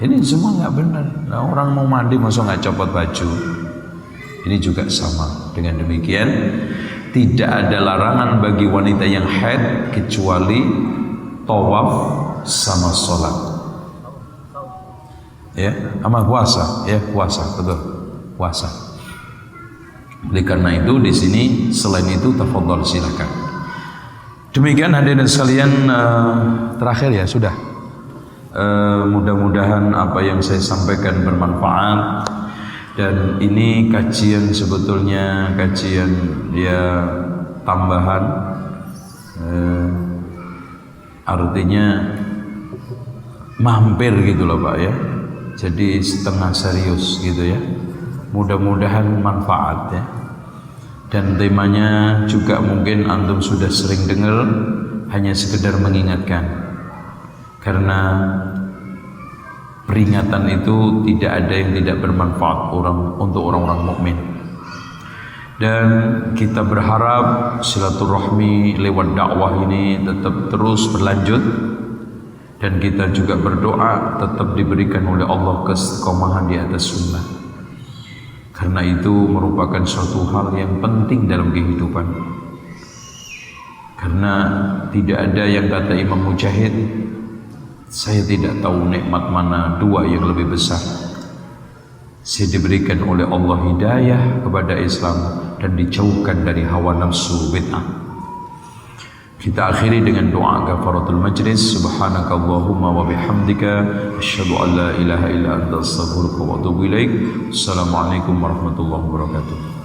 Ini semua nggak benar. Nah, orang mau mandi masa nggak copot baju? Ini juga sama. Dengan demikian tidak ada larangan bagi wanita yang haid kecuali tawaf sama sholat. Ya, sama puasa, ya puasa, betul, puasa. Oleh karena itu di sini selain itu tafadhol silakan. Demikian hadirin sekalian, terakhir ya sudah. Mudah-mudahan apa yang saya sampaikan bermanfaat. Dan ini kajian sebetulnya kajian dia tambahan, artinya mampir gitu loh Pak ya. Jadi setengah serius gitu ya. Mudah-mudahan manfaat ya. Dan temanya juga mungkin antum sudah sering dengar, hanya sekedar mengingatkan. Karena peringatan itu tidak ada yang tidak bermanfaat untuk orang-orang mukmin. Dan kita berharap silaturahmi lewat dakwah ini tetap terus berlanjut, dan kita juga berdoa tetap diberikan oleh Allah keistiqomahan di atas sunnah. Karena itu merupakan suatu hal yang penting dalam kehidupan. Karena tidak ada yang kata Imam Mujahid, saya tidak tahu nikmat mana dua yang lebih besar. Saya diberikan oleh Allah hidayah kepada Islam dan dijauhkan dari hawa nafsu bid'ah. Kita akhiri dengan doa kafaratul majlis. Subhanakallahumma wa bihamdika asyhadu an la ilaha illa anta astaghfiruka wa atubu ilaik. Assalamualaikum warahmatullahi wabarakatuh.